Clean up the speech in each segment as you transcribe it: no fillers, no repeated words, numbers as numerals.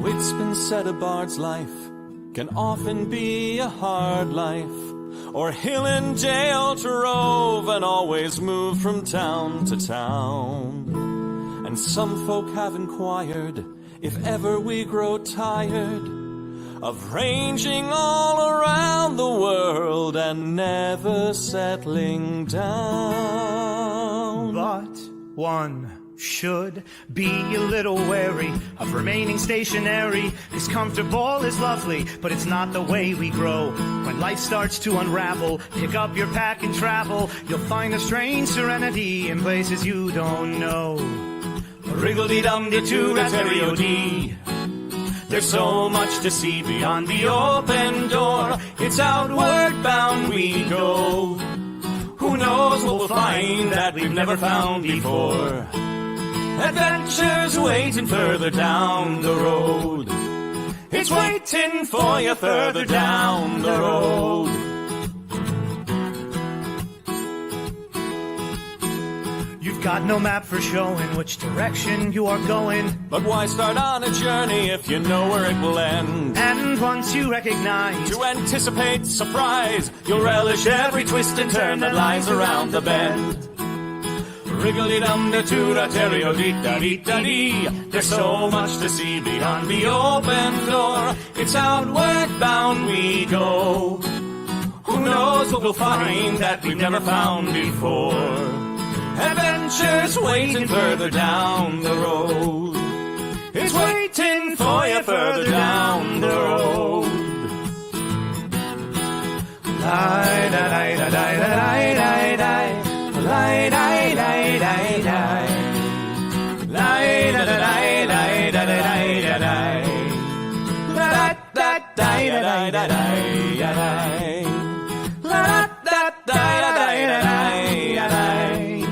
Oh, it's been said a bard's life can often be a hard life, or hill and dale to rove and always move from town to town. And some folk have inquired if ever we grow tired of ranging all around the world and never settling down. But one should be a little wary of remaining stationary, 'cause comfortable is lovely, but it's not the way we grow. When life starts to unravel, pick up your pack and travel. You'll find a strange serenity in places you don't know. Wriggle-dee-dum-dee-doo-rat-terry-o-dee. There's so much to see beyond the open door. It's outward bound we go. Who knows what we'll find that we've never found before. Adventures waiting further down the road. It's waiting for you further down the road. You've got no map for showing which direction you are going. But why start on a journey if you know where it will end? And once you recognize, to anticipate surprise, you'll relish every twist and turn that lies around the bend. Wriggle-dee-dum-dee-doo-rat-terry-o-dee-da-dee-da-dee. There's so much to see beyond the open door. It's outward bound we go. Who knows what we'll find that we've never found before. Adventures waiting further down the road. It's waiting for you further down the road. Lie-da-lie-da-lie-da-lie-da-lie. Lie-da-lie-da-lie-da-lie. Lie-da-da-lie-da-lie-da-lie-da-lie. La-da-da-lie-da-lie-da-lie. La-da-da-lie-da-lie-da-lie.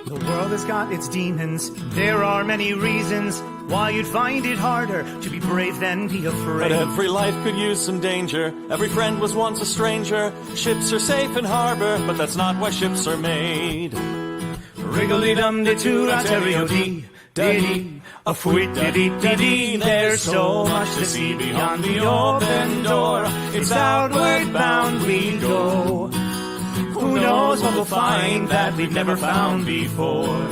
The world has got its demons. There are many reasons why you'd find it harder to be brave than be afraid. But every life could use some danger. Every friend was once a stranger. Ships are safe in harbor, but that's not why ships are made. Wriggle-dee-dum-dee-doo-rat-terry-o-dee. Dee, a fwit-dee-dee-dee. There's so much to see beyond the open door. It's outward bound we go. Who knows what we'll find that we've never found before.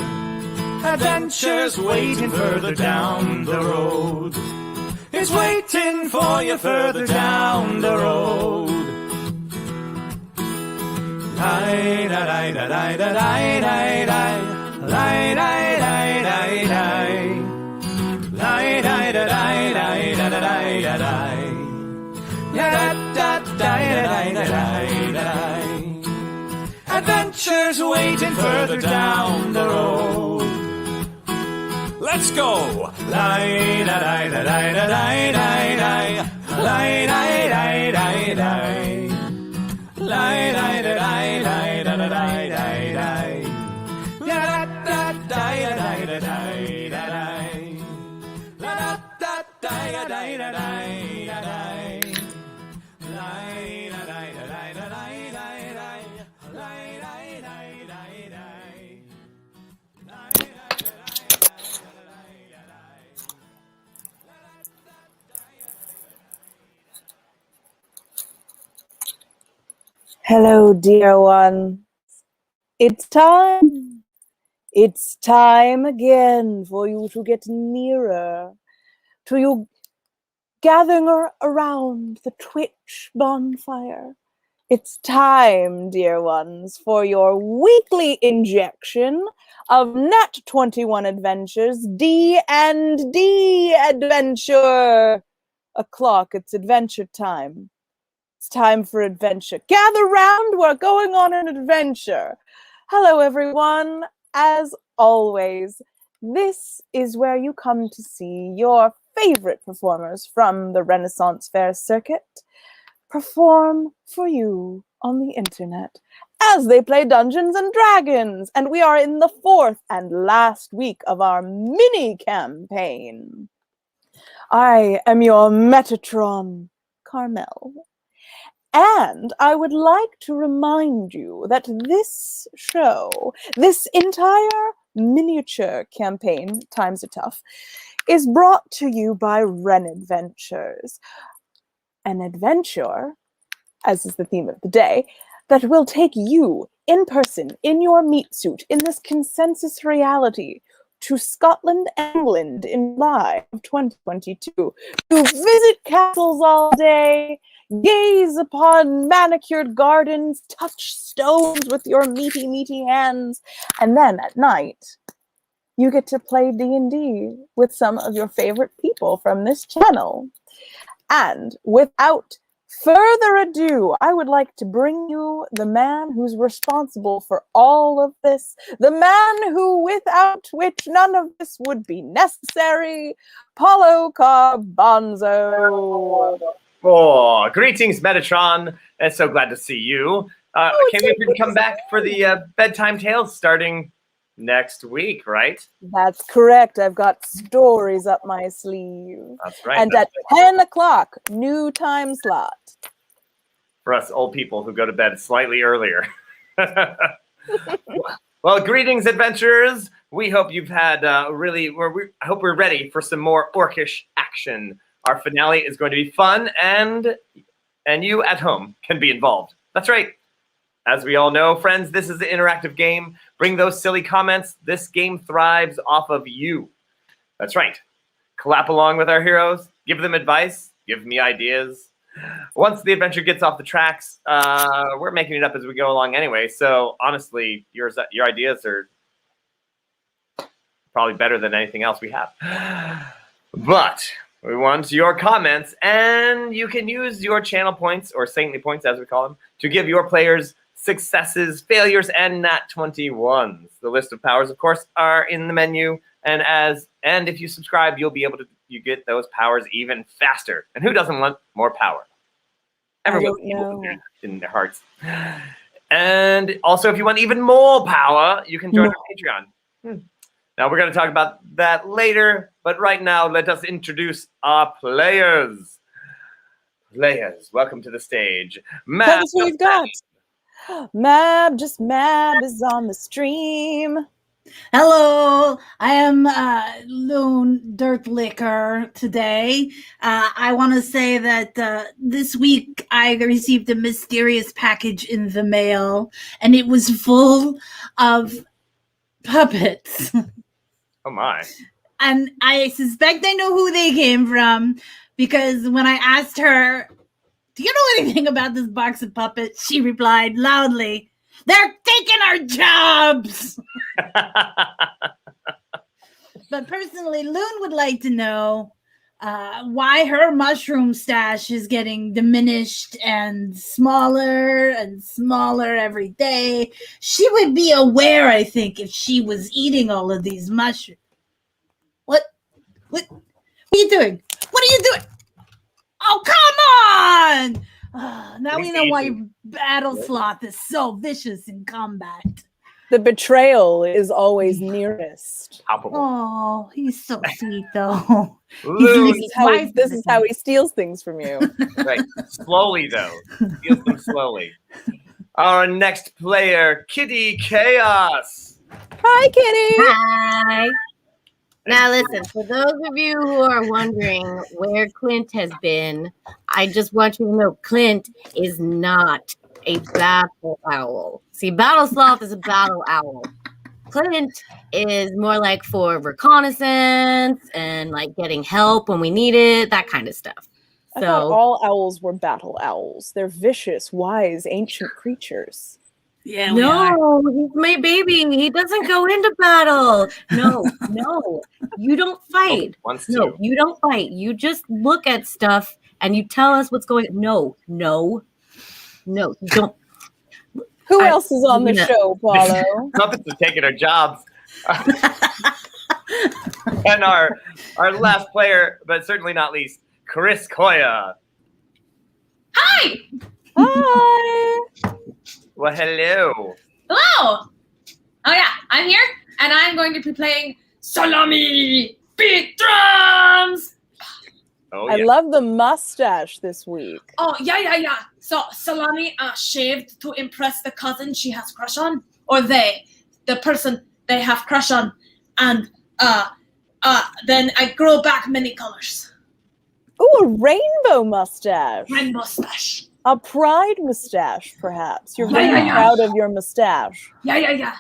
Adventures waiting further down the road. It's waiting for you further down the road. Lie-da-lie-da-lie-da-lie-da-lie. Lie-da-lie-da-lie-da-lie. Lie-da-lie-da-lie-da-lie-da-lie. Da-da-da-da-da-da-da-da-da. Adventures waiting further down the road. Let's go! Lie-da-lie-da-lie-da-lie-da-lie. Lie-da-lie-da-lie-da-lie. Lie-da-lie-da-lie-da-lie-da-lie. La-da-da-da-da-da-da-da-da-da. La-da-da-da-da-da-da-da-da. Hello, dear one. It's time. It's time again for you to get nearer to you gathering around the Twitch bonfire. It's time, dear ones, for your weekly injection of Nat21 Adventures D&D Adventure. O'clock, it's adventure time. It's time for adventure. Gather round, we're going on an adventure. Hello, everyone. As always, this is where you come to see your favorite performers from the Renaissance Fair circuit perform for you on the internet as they play Dungeons and Dragons. And we are in the 4th and last week of our mini campaign. I am your Metatron, Carmel. And I would like to remind you that this show, this entire miniature campaign, Times Are Tough, is brought to you by Wren Adventures. An adventure, as is the theme of the day, that will take you in person, in your meat suit, in this consensus reality, to Scotland, England in July of 2022 to visit castles all day, gaze upon manicured gardens, touch stones with your meaty hands, and then at night, you get to play D&D with some of your favorite people from this channel. And without further ado, I would like to bring you the man who's responsible for all of this, the man who, without which none of this would be necessary, Paulo Carbonzo. Oh, greetings, Metatron. It's so glad to see you. Can't wait for you to come back for the bedtime tales starting next week, right? That's correct. I've got stories up my sleeve. That's right. And at 10 o'clock, new time slot. For us old people who go to bed slightly earlier. Well, greetings, adventurers. We hope you've had I hope we're ready for some more orcish action. Our finale is going to be fun, and you at home can be involved. That's right. As we all know, friends, this is an interactive game. Bring those silly comments. This game thrives off of you. That's right. Clap along with our heroes. Give them advice. Give me ideas. Once the adventure gets off the tracks, we're making it up as we go along anyway. So honestly, your ideas are probably better than anything else we have. But we want your comments, and you can use your channel points, or saintly points as we call them, to give your players successes, failures, and Nat21s. The list of powers, of course, are in the menu, and if you subscribe, you'll be able to get those powers even faster. And who doesn't want more power? Everyone in their hearts. And also, if you want even more power, you can join our Patreon. Now, we're going to talk about that later, but right now, let us introduce our players. Players, welcome to the stage. Tell us who we've got. Mab is on the stream. Hello, I am Loon Dirt Liquor today. I want to say that this week I received a mysterious package in the mail, and it was full of puppets. Oh my. And I suspect I know who they came from, because when I asked her, "Do you know anything about this box of puppets?" she replied loudly, "They're taking our jobs!" But personally, Loon would like to know why her mushroom stash is getting diminished and smaller every day. She would be aware, I think, if she was eating all of these mushrooms. What are you doing? What are you doing? Oh, come on! Now we know why Battle Sloth is so vicious in combat. The betrayal is always nearest. Oh, he's so sweet, though. This is how he steals things from you. Right. Slowly, though. Steals them slowly. Our next player, Kitty Chaos. Hi, Kitty. Hi. Now listen, for those of you who are wondering where Clint has been, I just want you to know Clint is not a battle owl. See, Battle Sloth is a battle owl. Clint is more like for reconnaissance and like getting help when we need it, that kind of stuff. I thought all owls were battle owls. They're vicious, wise, ancient creatures. Yeah, no, he's my baby. He doesn't go into battle. No, you don't fight. No, you don't fight. You just look at stuff and you tell us what's going on. No, you don't. Who else is on the show, Paulo? Puppets are taking our jobs. And our last player, but certainly not least, Chris Koya. Hi! Hi! Well, hello. Hello! Oh yeah, I'm here, and I'm going to be playing Salami Beat Drums! Oh, I love the mustache this week. Oh, yeah. So Salami shaved to impress the cousin she has crush on, or the person they have crush on, and Then I grow back many colors. Ooh, a rainbow mustache. Rainbow mustache. A pride mustache, perhaps. You're Yeah, very yeah, yeah. proud of your mustache. Yeah.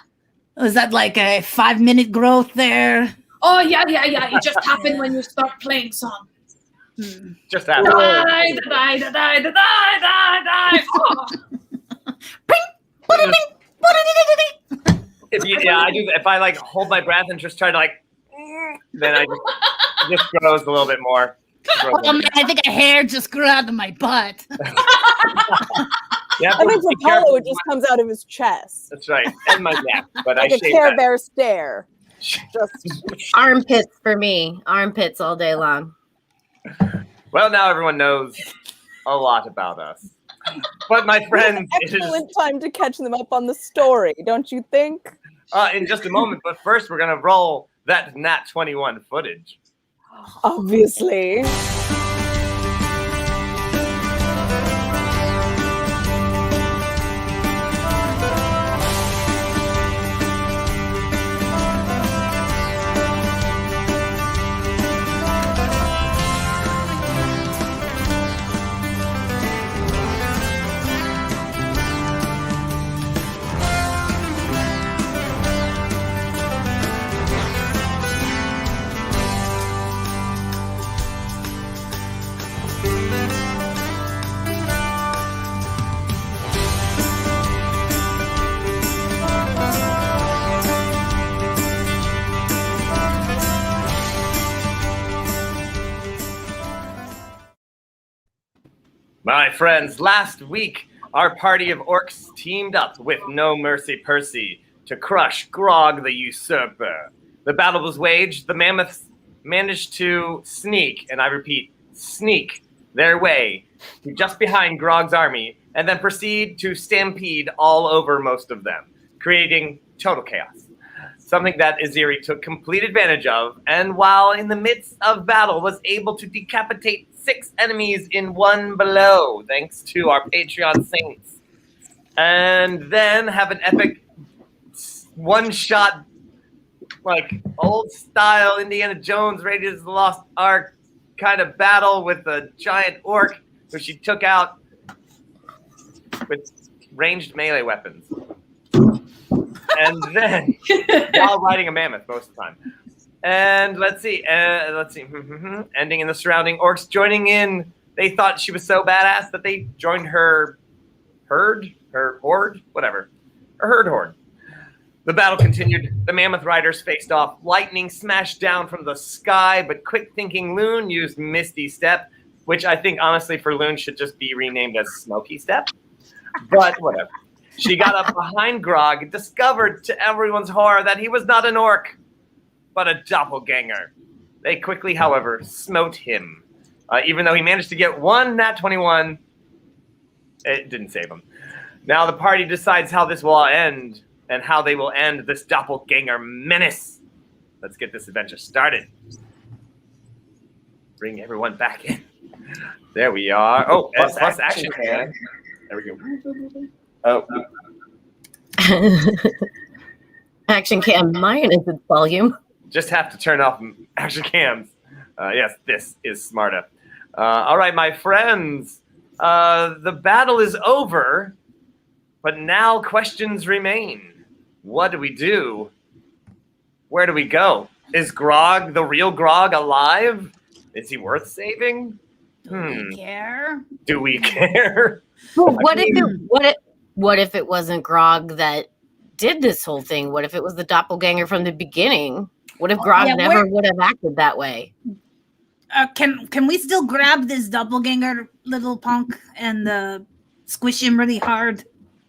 Was that like a 5-minute growth there? Oh, yeah. It just happened when you start playing song. Just that. Die. Oh. If I like hold my breath and just try to like, then it just grows a little bit more. Oh man, I think a hair just grew out of my butt. Yeah, I think for Paulo, it just comes out of his chest. That's right, and my neck. But Like I a shave Care that. Bear stare. Just Armpits for me. Armpits all day long. Well, now everyone knows a lot about us. But my friends, it is excellent time to catch them up on the story, don't you think? in just a moment. But first, we're gonna roll that Nat21 footage. Obviously. My friends, last week, our party of orcs teamed up with No Mercy Percy to crush Grog the Usurper. The battle was waged. The mammoths managed to sneak, and I repeat, sneak their way to just behind Grog's army, and then proceed to stampede all over most of them, creating total chaos. Something that Aziri took complete advantage of, and while in the midst of battle was able to decapitate 6 enemies in one blow, thanks to our Patreon saints. And then have an epic one-shot, like old-style Indiana Jones Raiders of the Lost Ark kind of battle with a giant orc who she took out with ranged melee weapons. And then, while riding a mammoth most of the time. And let's see, ending in the surrounding orcs joining in. They thought she was so badass that they joined her horde, her horde. The battle continued. The mammoth riders faced off. Lightning smashed down from the sky, but quick-thinking Loon used Misty Step, which I think, honestly, for Loon should just be renamed as Smoky Step. But whatever. She got up behind Grog and discovered, to everyone's horror, that he was not an orc, but a doppelganger. They quickly, however, smote him. Even though he managed to get one Nat21, it didn't save him. Now the party decides how this will end and how they will end this doppelganger menace. Let's get this adventure started. Bring everyone back in. There we are. Oh, plus action cam. There we go. Oh. Action cam minus its volume. Just have to turn off action cams. Yes, this is smarter. All right, my friends. The battle is over, but now questions remain. What do we do? Where do we go? Is Grog, the real Grog, alive? Is he worth saving? Do we care? Do we care? Well, what if it wasn't Grog that did this whole thing? What if it was the doppelganger from the beginning? What if Grog never would have acted that way? Can we still grab this doppelganger little punk and squish him really hard?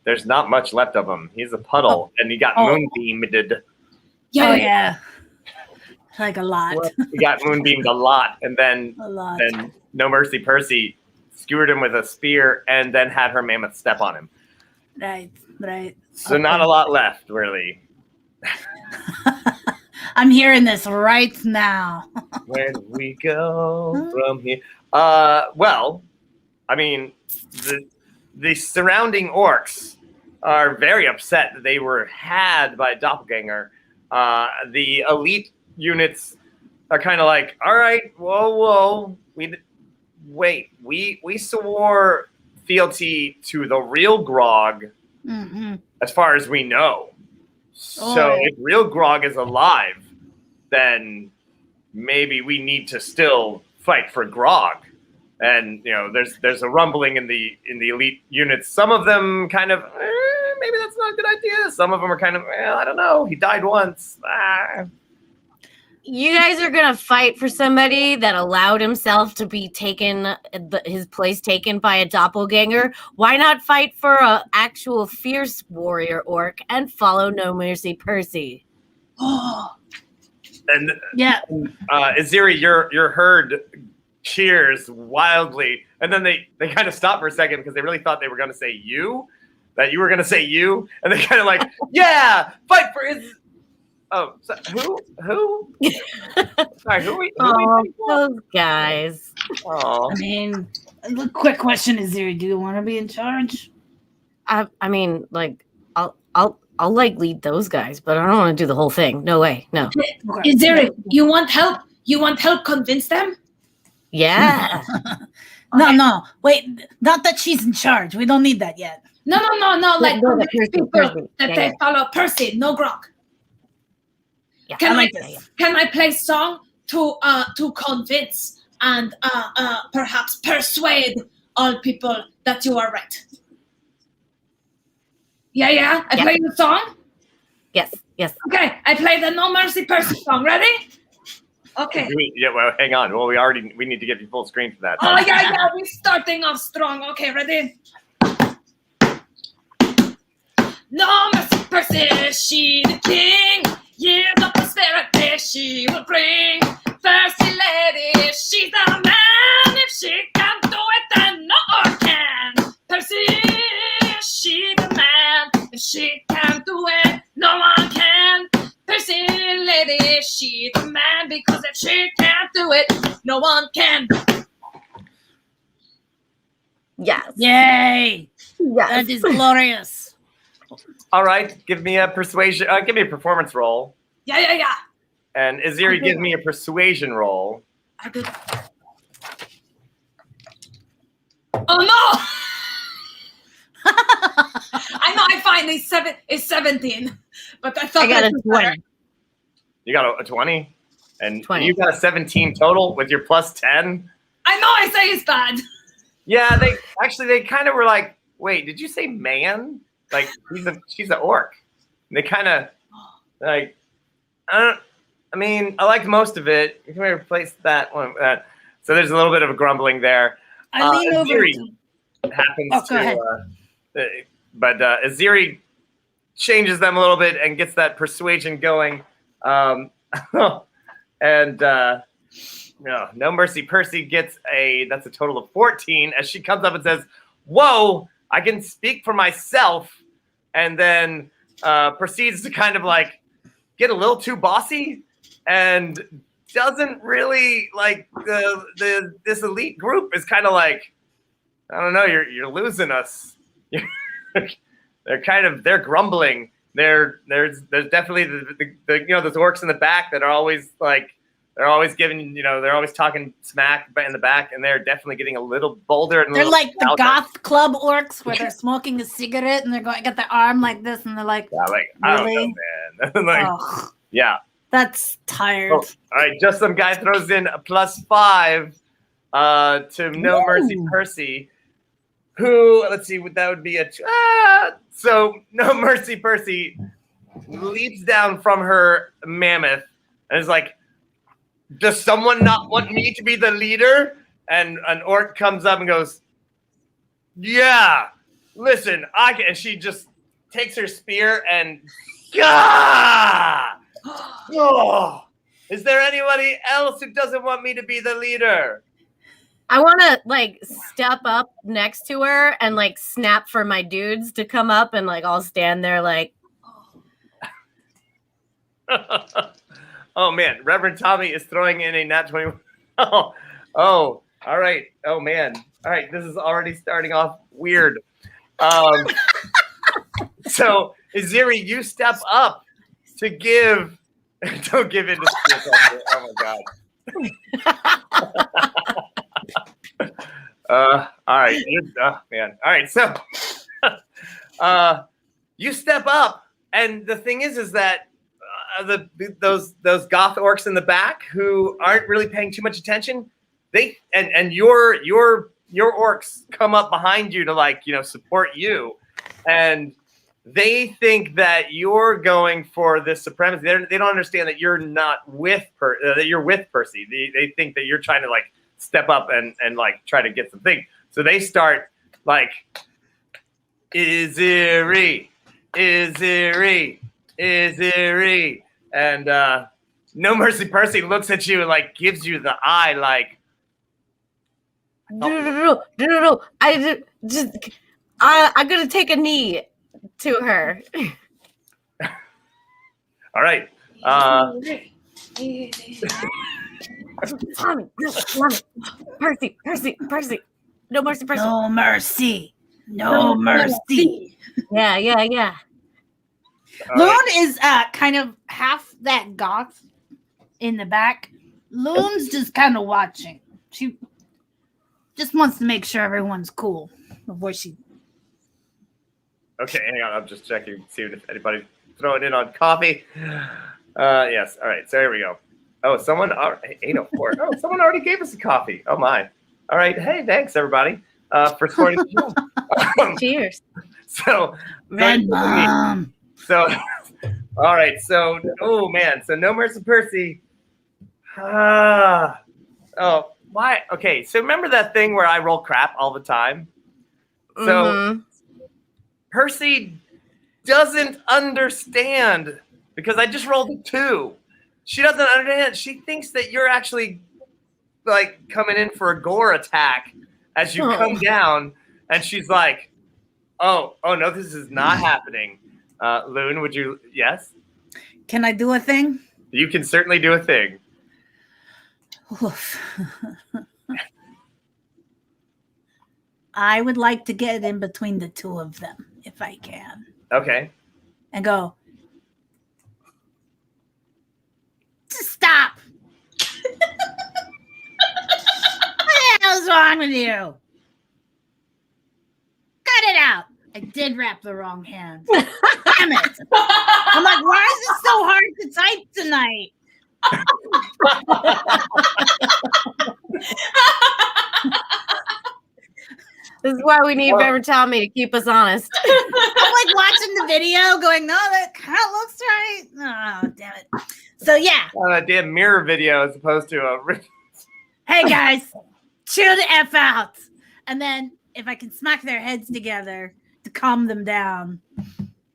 There's not much left of him. He's a puddle, and he got moonbeamed. Yeah. Like a lot. He got moonbeamed a lot, and then A lot. Then No Mercy Percy skewered him with a spear, and then had her mammoth step on him. Right. So not a lot left, really. I'm hearing this right now. Where do we go from here? Well, I mean, the surrounding orcs are very upset that they were had by a doppelganger. The elite units are kind of like, all right, whoa, we swore fealty to the real Grog, as far as we know. So if real Grog is alive, then maybe we need to still fight for Grog. And there's a rumbling in the elite units. Some of them kind of maybe that's not a good idea. Some of them are kind of I don't know. He died once. You guys are gonna fight for somebody that allowed himself to be taken, his place taken by a doppelganger. Why not fight for a actual fierce warrior orc and follow No Mercy Percy? And Yeah. Aziri, your herd cheers wildly, and then they kind of stop for a second because they really thought they were going to say you, and they kind of like, yeah, fight for his. Oh, so who? Sorry, who? Those guys. Oh, I mean, the quick question is: do you want to be in charge? I mean, like, I'll like lead those guys, but I don't want to do the whole thing. No way, no. Is there? You want help? You want help convince them? Yeah. No. Wait, not that she's in charge. We don't need that yet. No. Like No, convince people Percy. that Yeah, they yeah. follow Percy, no Grog. Yeah, Can like I this. can I play song to convince and perhaps persuade all people that you are right? Yeah. I play the song. Yes. Okay, I play the No Mercy Percy song. Ready? Okay. well, hang on. Well, we need to get you full screen for that. Oh yeah. We're starting off strong. Okay, ready? No Mercy Percy, she the king. Years of prosperity she will bring. Thirsty lady, she's the man. If she can do it, then no one can. Percy, she the man. If she can do it, no one can. Percy lady, she the man. Because if she can't do it, no one can. Yes. Yay! Yes. That is glorious. All right, give me a persuasion. Give me a performance roll, Yeah. and Aziri, give me a persuasion roll. I did. Oh no! I know. I finally it's 17, but I thought I got that a was better. 20. You got a 20, and 20. you got a 17 total with your plus 10. I know. I say it's bad. Yeah, they kind of were like, wait, did you say man? Like she's an orc. And they kind of like, I mean, I liked most of it. You can replace that one. So there's a little bit of a grumbling there. I lean over. Aziri To, happens go ahead. but Aziri changes them a little bit and gets that persuasion going. And No Mercy Percy gets that's a total of 14 as she comes up and says, whoa, I can speak for myself, and then proceeds to kind of like get a little too bossy and doesn't really like this elite group is kind of like, I don't know, you're losing us. They're grumbling. There's definitely the those orcs in the back that are always like, they're always giving, they're always talking smack in the back, and they're definitely getting a little bolder. And they're like the louder. goth club orcs where they're smoking a cigarette and they're going got their arm like this and they're like, Yeah, like, I don't really? know, man. Like, oh, yeah. that's tired. Oh, all right, just some guy throws in a +5 to No Mercy Percy, who, let's see, that would be so No Mercy Percy leaps down from her mammoth and is like, does someone not want me to be the leader? And an orc comes up and goes, yeah, listen, I can. And she just takes her spear and, oh, is there anybody else who doesn't want me to be the leader? I want to like step up next to her and like snap for my dudes to come up and like I'll stand there like. Oh man, Reverend Tommy is throwing in a Nat21. Oh, all right. Oh man. All right, this is already starting off weird. So Aziri, you step up to give. Don't give in to spear pressure. Oh my god. All right. Oh, man. All right. So, you step up, and the thing is that those goth orcs in the back who aren't really paying too much attention, they and your orcs come up behind you to like support you, and they think that you're going for this supremacy. They don't understand that you're not with that you're with Percy. They think that you're trying to like step up and like try to get something. So they start like, Iziri, and No Mercy Percy looks at you and like gives you the eye like. No. I'm gonna take a knee to her. All right. Tommy, Percy. No mercy, Percy. No mercy. No mercy. Yeah. Loon is kind of half that goth in the back. Loon's just kind of watching. She just wants to make sure everyone's cool before she. Okay, hang on. I'm just checking, see if anybody's throwing in on coffee. Yes. All right. So here we go. Oh, someone 804. Oh, someone already gave us a coffee. Oh my. All right. Hey, thanks everybody for supporting the show. Cheers. So Red Mom. So, all right. So, oh man. So No Mercy Percy. Oh, why? Okay. So remember that thing where I roll crap all the time? So Percy doesn't understand because I just rolled a 2. She doesn't understand. She thinks that you're actually like coming in for a gore attack as you come down, and she's like, "Oh no, this is not happening." Loon, would you? Yes. Can I do a thing? You can certainly do a thing. I would like to get in between the two of them, if I can. Okay. And go, just stop. What the hell's wrong with you? Cut it out. I did wrap the wrong hand. Damn it. I'm like, why is it so hard to type tonight? This is why we need Bever Tommy to keep us honest. I'm like watching the video going, no, that kind of looks right. Oh, damn it. So, yeah. A damn mirror video as opposed to a. Hey, guys, chill the F out. And then if I can smack their heads together to calm them down.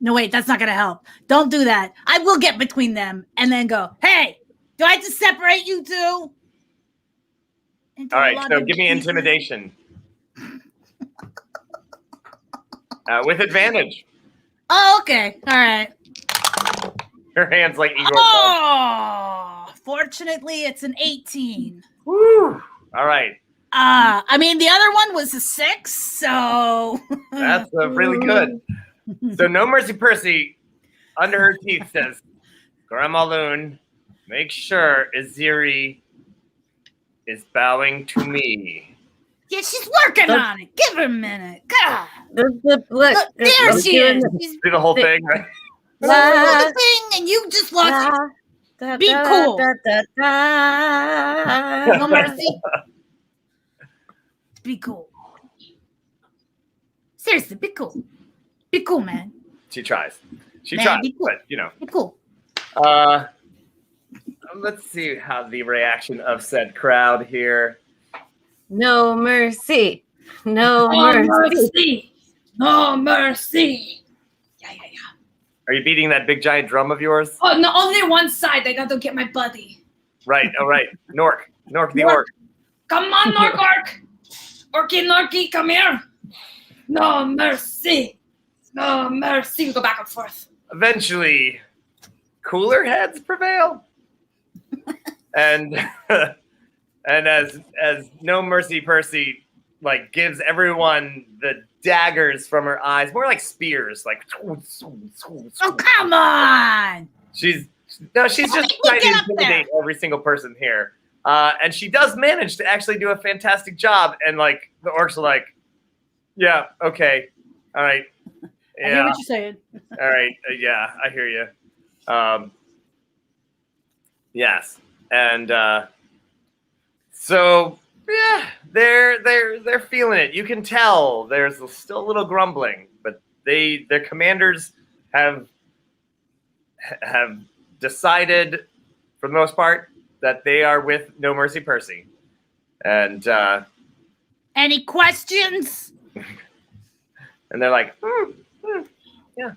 No, wait, that's not going to help. Don't do that. I will get between them and then go, hey, do I have to separate you two? All right, so give me intimidation. With advantage. Oh, okay. All right. Her hand's like Igor. Oh, fortunately, it's an 18. Woo! All right. I mean, the other one was a 6, so. That's really good. So No Mercy Percy, under her teeth, says, Grandma Loon, make sure Iziri is bowing to me. Yeah, she's working on it. Give her a minute. God. Look, There she is. She's Do the whole thing, right? doing the thing, and you just lost it. Be cool. No mercy. Be cool. Seriously, be cool. Be cool, man. She tries. She Man, tries, be cool. but Be cool. let's see how the reaction of said crowd here. No mercy. No No mercy. mercy. No mercy. Yeah. Are you beating that big giant drum of yours? Oh, no, only one side. I got to get my buddy. Right. All right. Nork the Nork. orc. Come on, Orc. Orky, come here. No mercy. No mercy. We go back and forth. Eventually, cooler heads prevail, and and as No Mercy Percy like gives everyone the daggers from her eyes, more like spears, like. Oh, come on. She's just trying to get up intimidate every single person here. And she does manage to actually do a fantastic job. And like the orcs are like, yeah, okay, all right, I hear yeah, what you're saying. all right, yeah, I hear you. Yes, and so yeah, they're feeling it. You can tell there's still a little grumbling, but their commanders have decided, for the most part, that they are with No Mercy Percy. And Any questions? they're like, yeah.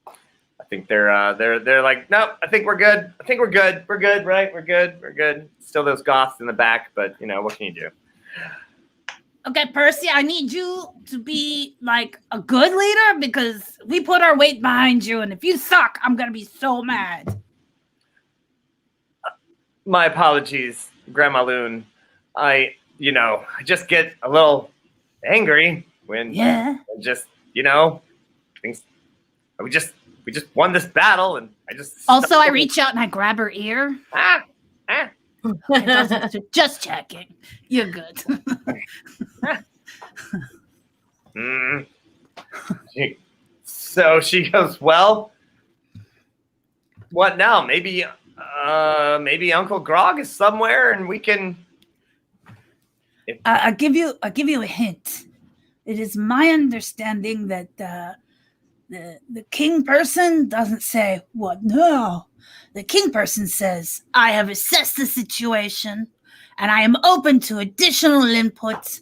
I think they're like, nope. I think we're good. I think we're good. We're good, right? We're good. Still those goths in the back, but what can you do? Okay, Percy, I need you to be like a good leader because we put our weight behind you, and if you suck, I'm gonna be so mad. My apologies, Grandma Loon. I just get a little angry when just things. We just won this battle, and I just Also, I reach out and I grab her ear. Just checking. You're good. So she goes, well, what now? Maybe Uncle Grog is somewhere, and we can. I'll give you a hint. It is my understanding that the king person doesn't say, what? No. The king person says, I have assessed the situation and I am open to additional input.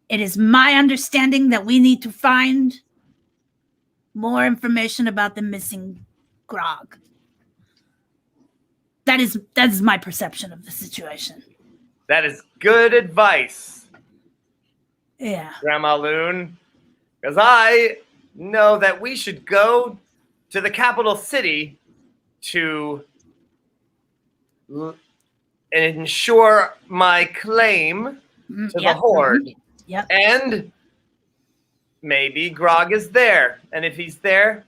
It is my understanding that we need to find more information about the missing Grog. That is my perception of the situation. That is good advice. Yeah. Grandma Loon. Because I know that we should go to the capital city to ensure my claim to the Horde. Yep. And maybe Grog is there. And if he's there,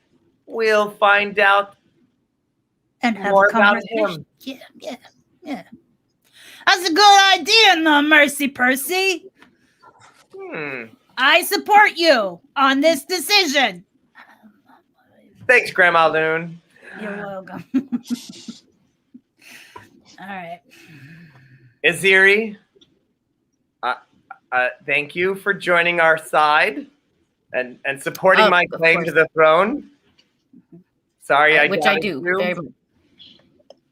we'll find out and have more a conversation. about him. Yeah. That's a good idea, No Mercy Percy. I support you on this decision. Thanks, Grandma Loon. You're welcome. All right. Aziri, thank you for joining our side and supporting my claim to the throne. Sorry, which I do. Very much.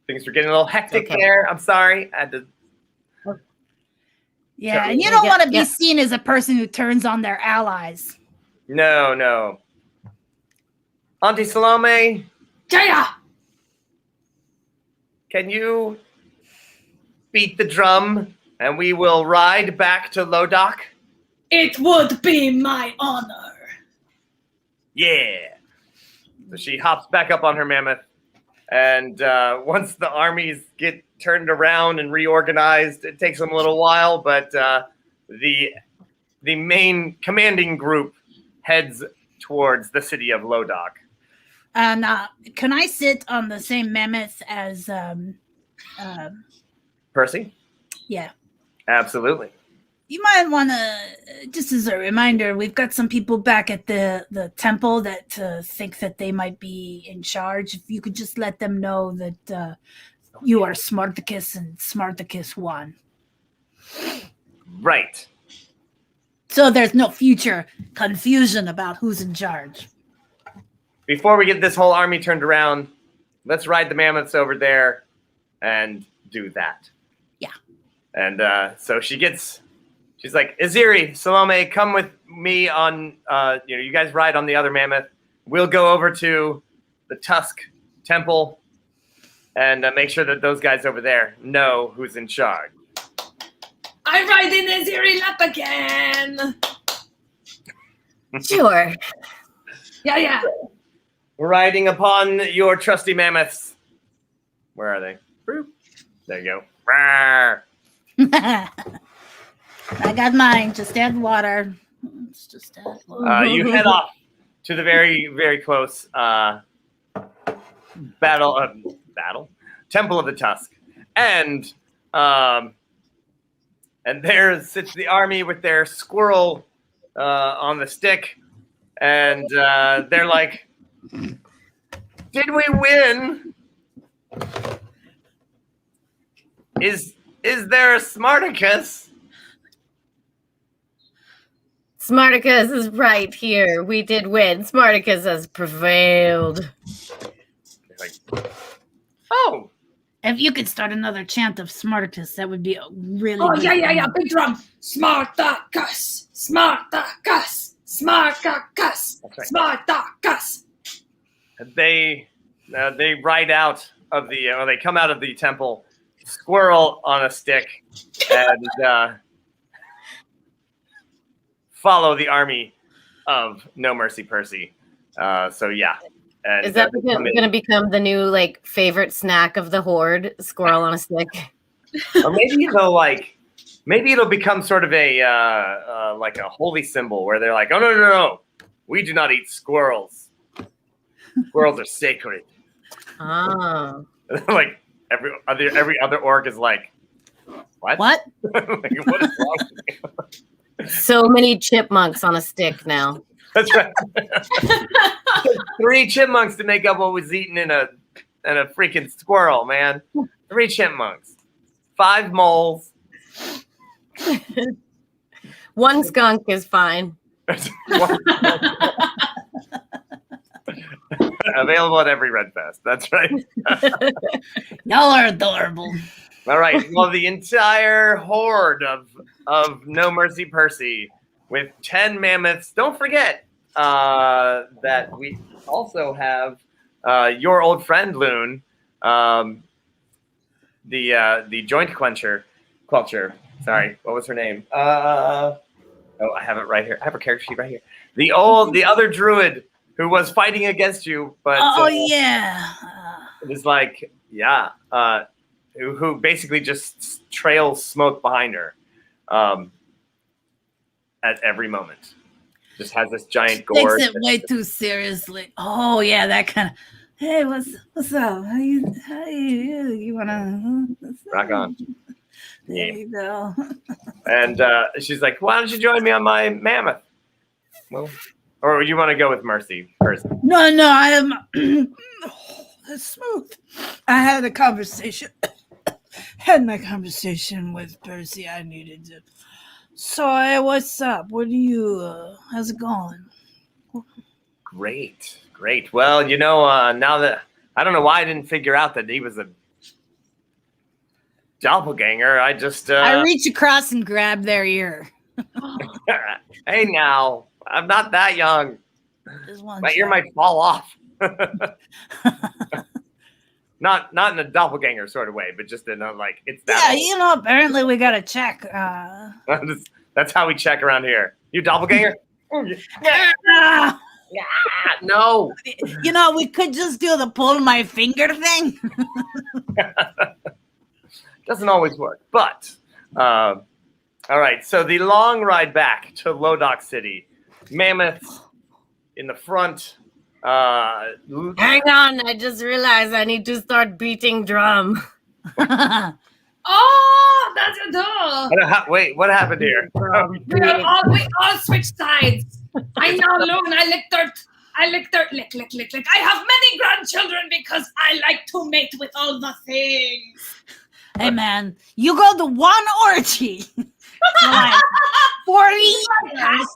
Things were getting a little hectic there. I'm sorry. I had to. Yeah, and you don't want to be seen as a person who turns on their allies. No. Auntie Salome. Jaya! Can you beat the drum and we will ride back to Lodok? It would be my honor. Yeah. So she hops back up on her mammoth. And once the armies get turned around and reorganized, it takes them a little while, but the main commanding group heads towards the city of Lodok. And can I sit on the same mammoth as Percy? Yeah. Absolutely. You might want to, just as a reminder, we've got some people back at the temple that think that they might be in charge. If you could just let them know that you are Smarticus and Smarticus won. Right. So there's no future confusion about who's in charge. Before we get this whole army turned around, let's ride the mammoths over there and do that. Yeah. And so she's like, Aziri, Salome, come with me on, you guys ride on the other mammoth. We'll go over to the Tusk Temple and make sure that those guys over there know who's in charge. I ride in Aziri lap again. Sure. Yeah. Riding upon your trusty mammoths. Where are they? There you go. I got mine. Just add water. Let's just add water. You head off to the very, very close Temple of the Tusk. And And there sits the army with their squirrel on the stick, and they're like, "Did we win? Is there a Smarticus?" Smarticus is right here. We did win. Smarticus has prevailed. Like, oh, If you could start another chant of Smarticus, that would be a really Oh, good yeah. one. Big drum. Smartacus. Smartacus. Smartacus. That's right. Smartacus. they ride out of the, or they come out of the temple, squirrel on a stick, and follow the army of No Mercy Percy. So yeah. And, Is that they come going in. to become the new like favorite snack of the horde? Squirrel on a stick. Or maybe it'll become sort of a like a holy symbol where they're like, "Oh no, we do not eat squirrels. Squirrels are sacred." Oh. Like every other orc is like, "What? What? Like, what is wrong with you?" So many chipmunks on a stick now. That's right. 3 chipmunks to make up what was eaten in a freaking squirrel, man. 3 chipmunks, 5 moles. 1 skunk is fine. Available at every Red Fest. That's right. Y'all are adorable. All right. Well, the entire horde of No Mercy Percy with 10 mammoths. Don't forget that we also have your old friend Loon, the joint quelcher. Sorry, what was her name? Oh, I have it right here. I have her character sheet right here. The other druid who was fighting against you, but Yeah. it was like, yeah, who basically just trails smoke behind her at every moment. Just has this giant gourd. Takes it way too seriously. Oh yeah, that kind of. Hey, what's up? How you wanna? Rock on. There you go. And she's like, "Why don't you join me on my mammoth?" Well, or you want to go with Mercy first? No, I am. That's smooth. I had a conversation. Had my conversation with Percy. I needed to. So, hey, what's up? What do you? How's it going? Great. Well, now that I don't know why I didn't figure out that he was a doppelganger. I just I reach across and grab their ear. hey, now I'm not that young. Just one My ear check. might fall off. Not in a doppelganger sort of way, but just in a like it's that. Yeah, apparently we got to check. That's how we check around here. You doppelganger? Ah, No. we could just do the pull my finger thing. Doesn't always work, but all right. So the long ride back to Lodok City, mammoths in the front. Hang on, I just realized I need to start beating drum. Oh, that's adorable. Wait, what happened here? We all switch sides. I now Loon. I lick dirt. Lick. I have many grandchildren because I like to mate with all the things. Hey man, you go to one orgy for like 40 years.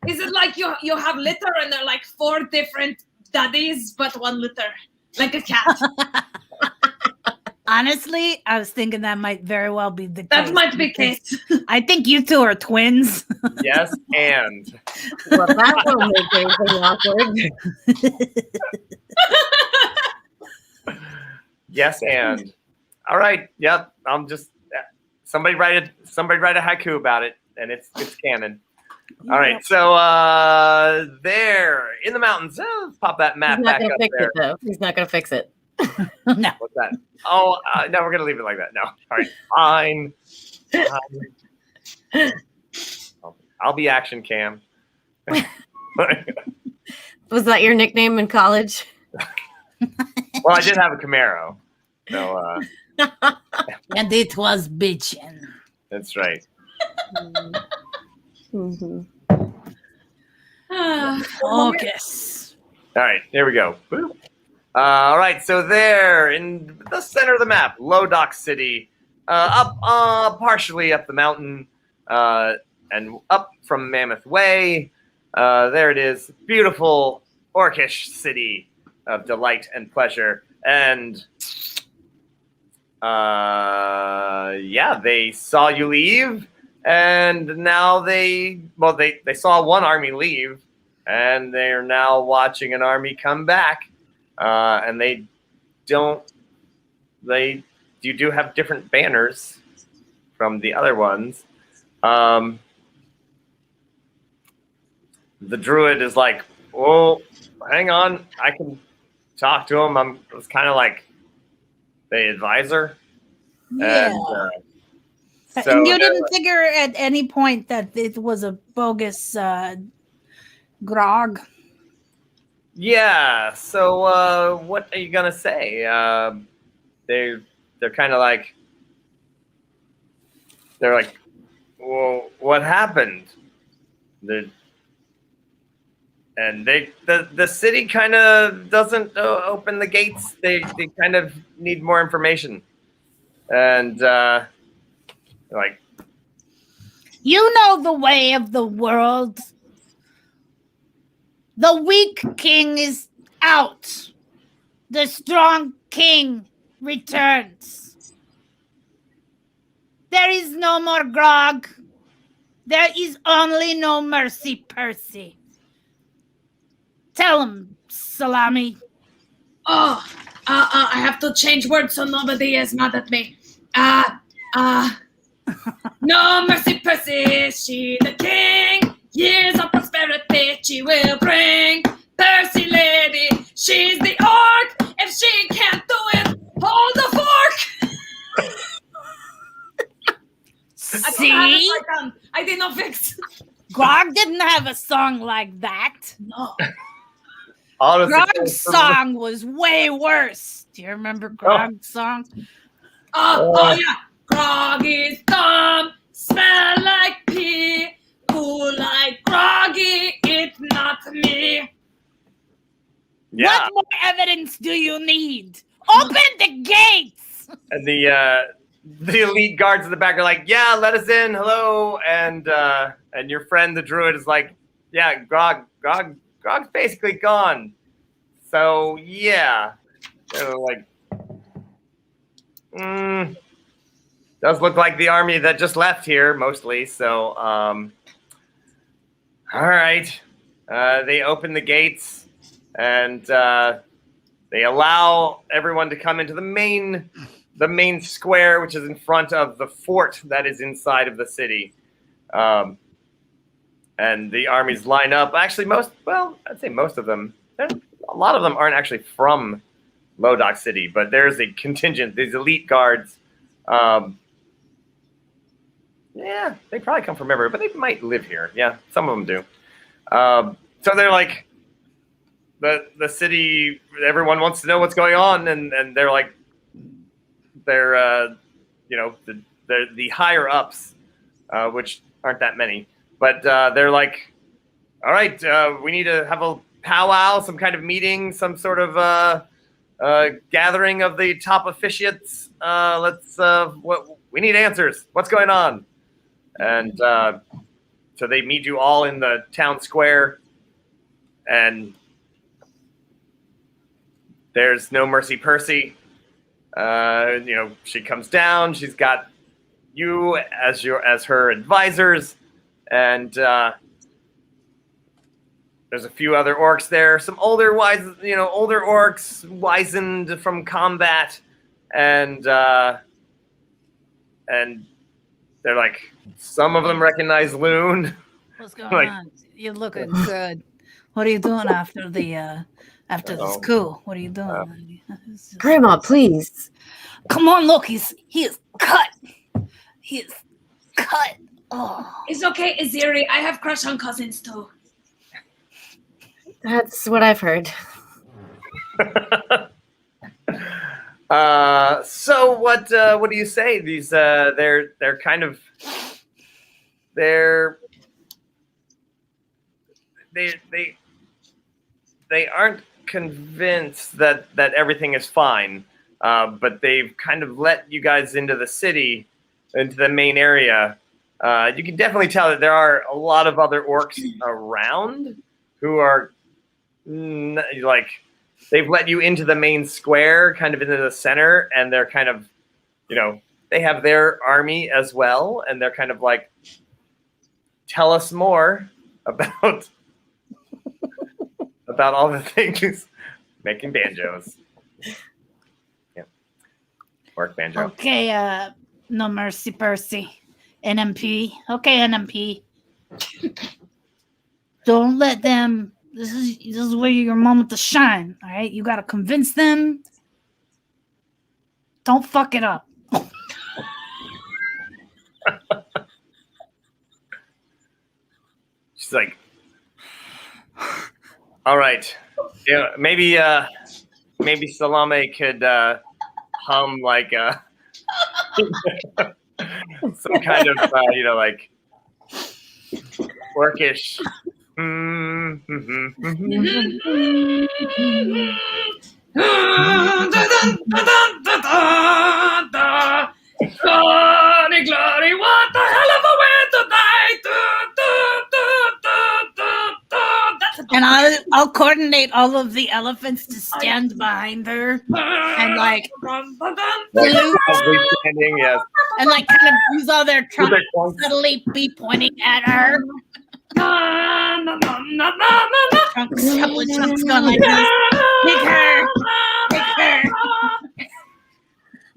Is it like you have litter and they're like 4 different daddies but 1 litter, like a cat? Honestly, I was thinking that might very well be the case. That might be case. I think you 2 are twins. Yes, and Well, that won't make anything awkward. yes, and all right. Yep. I'm just somebody write a haiku about it, and it's canon. All right. So there in the mountains. Let's pop that map He's not back gonna up fix there. it though. He's not gonna fix it. No. What's that? Oh no, we're gonna leave it like that. No. All right. Fine. I'll be Action Cam. Was that your nickname in college? Well, I did have a Camaro. So And it was bitchin'. That's right. Mhm. Focus. All right, here we go. Boop. All right, so there in the center of the map, Lodock City, up partially up the mountain, and up from Mammoth Way. There it is, beautiful orcish city of delight and pleasure. And yeah, they saw you leave, and now they saw one army leave, and they are now watching an army come back. And you do have different banners from the other ones. The druid is like, "Oh, hang on, I can talk to him." I was kind of like the advisor. Yeah. And, And you didn't figure at any point that it was a bogus grog? yeah. So what are you gonna say? They're kind of like, they're like, well, what happened? And the city kind of doesn't open the gates. They kind of need more information. And like, You know the way of the world. The weak king is out. The strong king returns. There is no more grog. There is only no mercy, Percy. Tell him, Salami. Oh, I have to change words so nobody is mad at me. No mercy, Percy, she the king. Years of prosperity she will bring. Percy lady, she's the orc. If she can't do it, hold the fork. See? I did not fix. Grog didn't have a song like that. No. honestly, Grog's song was way worse. Do you remember Grog's song? Oh yeah. Grog is dumb, smell like pee. Who like Groggy? It's not me. yeah. What more evidence do you need? Open the gates! And the elite guards in the back are like, yeah, let us in, hello. And your friend the druid is like, yeah, Grog's basically gone. So yeah, they're like, does look like the army that just left here mostly. So all right, they open the gates and they allow everyone to come into the main square, which is in front of the fort that is inside of the city. And the armies line up. Actually, I'd say most of them. A lot of them aren't actually from Lodock City, but there's a contingent, these elite guards. Yeah, they probably come from everywhere, but they might live here. Yeah, some of them do. So they're like, the city, everyone wants to know what's going on, and they're like, they're the higher ups, which aren't that many, but they're like, all right, we need to have a powwow, some kind of meeting, some sort of gathering of the top officiates. We need answers. What's going on? And so they meet you all in the town square, and there's no Mercy Percy. She comes down. She's got you as her advisors, and there's a few other orcs there. Some older orcs, wizened from combat, and they're like, some of them recognize Loon. What's going on? You're looking good. What are you doing after the coup? What are you doing? Grandma, please. Come on, look, he is cut. He is cut. Oh. It's okay, Aziri. I have crush on cousins too. That's what I've heard. So what do you say? These they're kind of they aren't convinced that everything is fine, but they've kind of let you guys into the city, into the main area. You can definitely tell that there are a lot of other orcs around who are like, they've let you into the main square, kind of into the center, and they're kind of, they have their army as well, and they're kind of like, tell us more about all the things making banjos. Yeah. Orc banjo. Okay, no mercy, Percy. NMP. Okay, NMP. Don't let them. This is where your moment to shine. All right, you gotta convince them. Don't fuck it up. She's like, all right, yeah, maybe Salome could hum like some kind of like orcish. Glory, glory, what the hell of a way to die! And I'll coordinate all of the elephants to stand behind her and like Probably standing, yes. and like kind of use all their trunks subtly be pointing at her. Trunks, couple of trunks going like this. Pick her.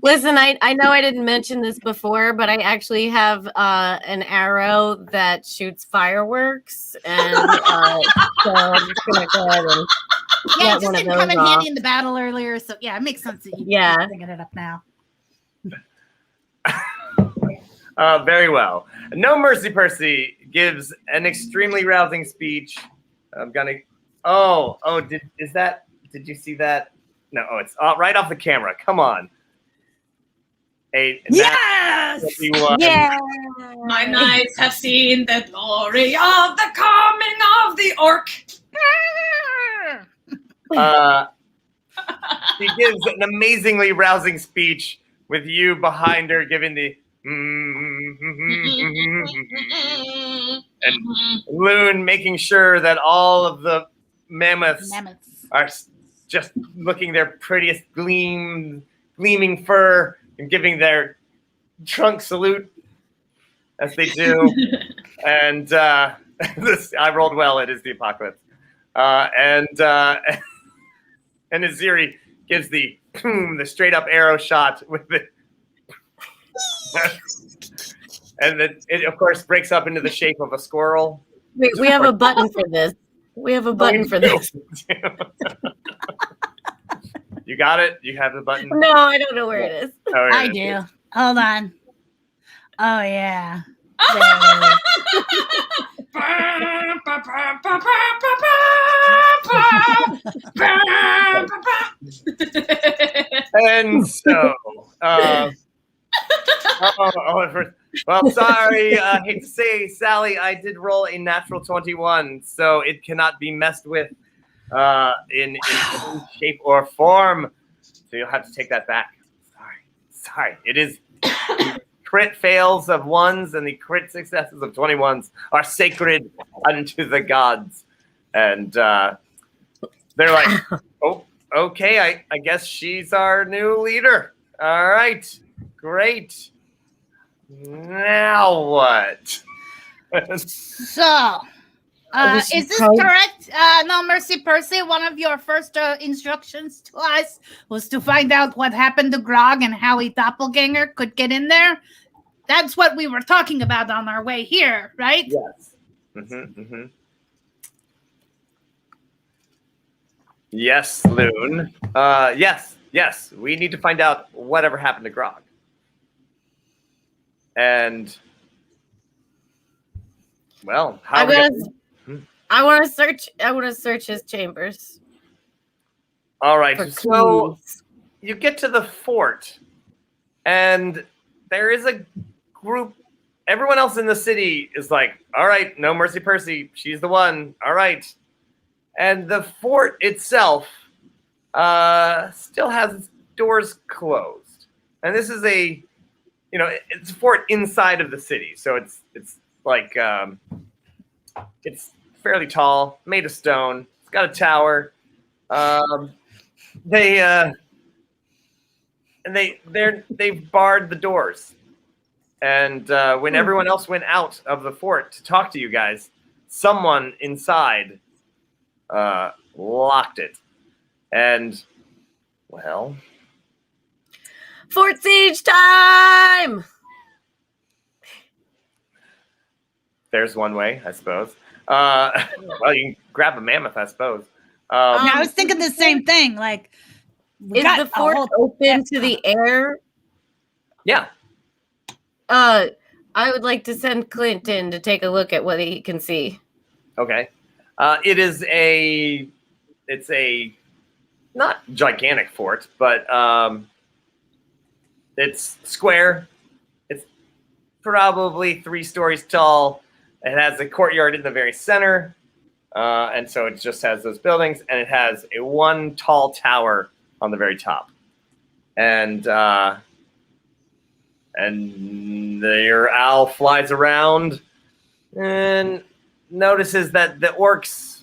Listen, I know I didn't mention this before, but I actually have an arrow that shoots fireworks, and so I'm just gonna go ahead and Yeah, get it just one of didn't come those in off. handy in the battle earlier, so yeah, it makes sense that you're bringing it up now. Very well. No Mercy Percy gives an extremely rousing speech. I'm gonna. Did you see that? No. Oh, it's right off the camera. Come on. Yes! Yeah. My knights have seen the glory of the coming of the orc. She gives an amazingly rousing speech with you behind her, giving the and Loon making sure that all of the mammoths are just looking their prettiest gleaming fur and giving their trunk salute as they do. And this, I rolled well. It is the apocalypse. And Aziri gives the straight up arrow shot with the and it of course breaks up into the shape of a squirrel. We have a button for this. We have a button for this. You got it? You have the button? No, I don't know where it is. Oh, I do. Hold on. Oh yeah. And so, well, sorry, hate to say, Sally, I did roll a natural 21, so it cannot be messed with in any shape or form. So you'll have to take that back. Sorry. It is crit fails of 1s and the crit successes of 21s are sacred unto the gods. And they're like, oh, okay, I guess she's our new leader. All right, great. Now what? So, is this correct? No Mercy Percy, one of your first instructions to us was to find out what happened to Grog and how a doppelganger could get in there. That's what we were talking about on our way here, right? Yes. Yes, Loon. Yes. We need to find out whatever happened to Grog. And well, I want to search his chambers. All right. So clues. you get to the fort, and there is a group. Everyone else in the city is like, all right, no Mercy Percy. She's the one. All right. And the fort itself still has its doors closed. And this is it's a fort inside of the city. So it's like, it's fairly tall, made of stone. It's got a tower. They've barred the doors. And when everyone else went out of the fort to talk to you guys, someone inside locked it. And, well... Fort Siege time! There's one way, I suppose. Well, you can grab a mammoth, I suppose. Yeah, I was thinking the same thing. Like, is the fort open to the air? Yeah. I would like to send Clint in to take a look at what he can see. Okay. It's a not gigantic fort, but it's square. It's probably 3 stories tall. It has a courtyard in the very center. And so it just has those buildings, and it has one tall tower on the very top. And your owl flies around and notices that the orcs,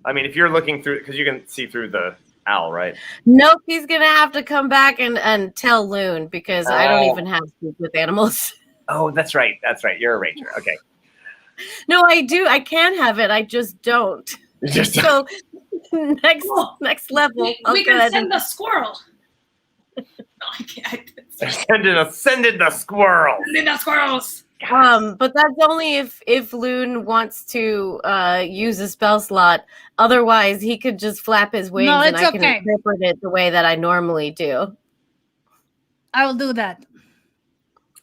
I mean, if you're looking through, because you can see through the owl, right? Nope, he's going to have to come back and tell Loon, because I don't even have speak with animals. Oh, that's right. That's right. You're a ranger. Okay. No, I do. I can have it. I just don't. So next level. We can send the squirrel. No, I can't. Send in the squirrel. Send in the squirrels. But that's only if Loon wants to use a spell slot. Otherwise, he could just flap his wings and I can interpret it the way that I normally do. I will do that.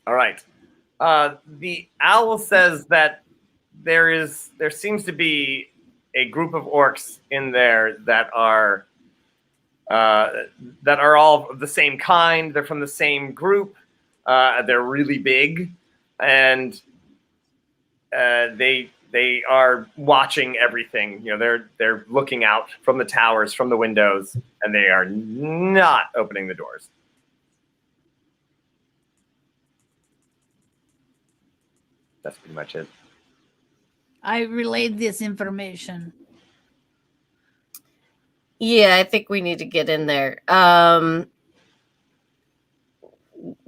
All right. The owl says that there seems to be a group of orcs in there that are all of the same kind. They're from the same group. They're really big, and they are watching everything. You know, they're looking out from the towers, from the windows, and they are not opening the doors. That's pretty much it. I relayed this information. Yeah, I think we need to get in there.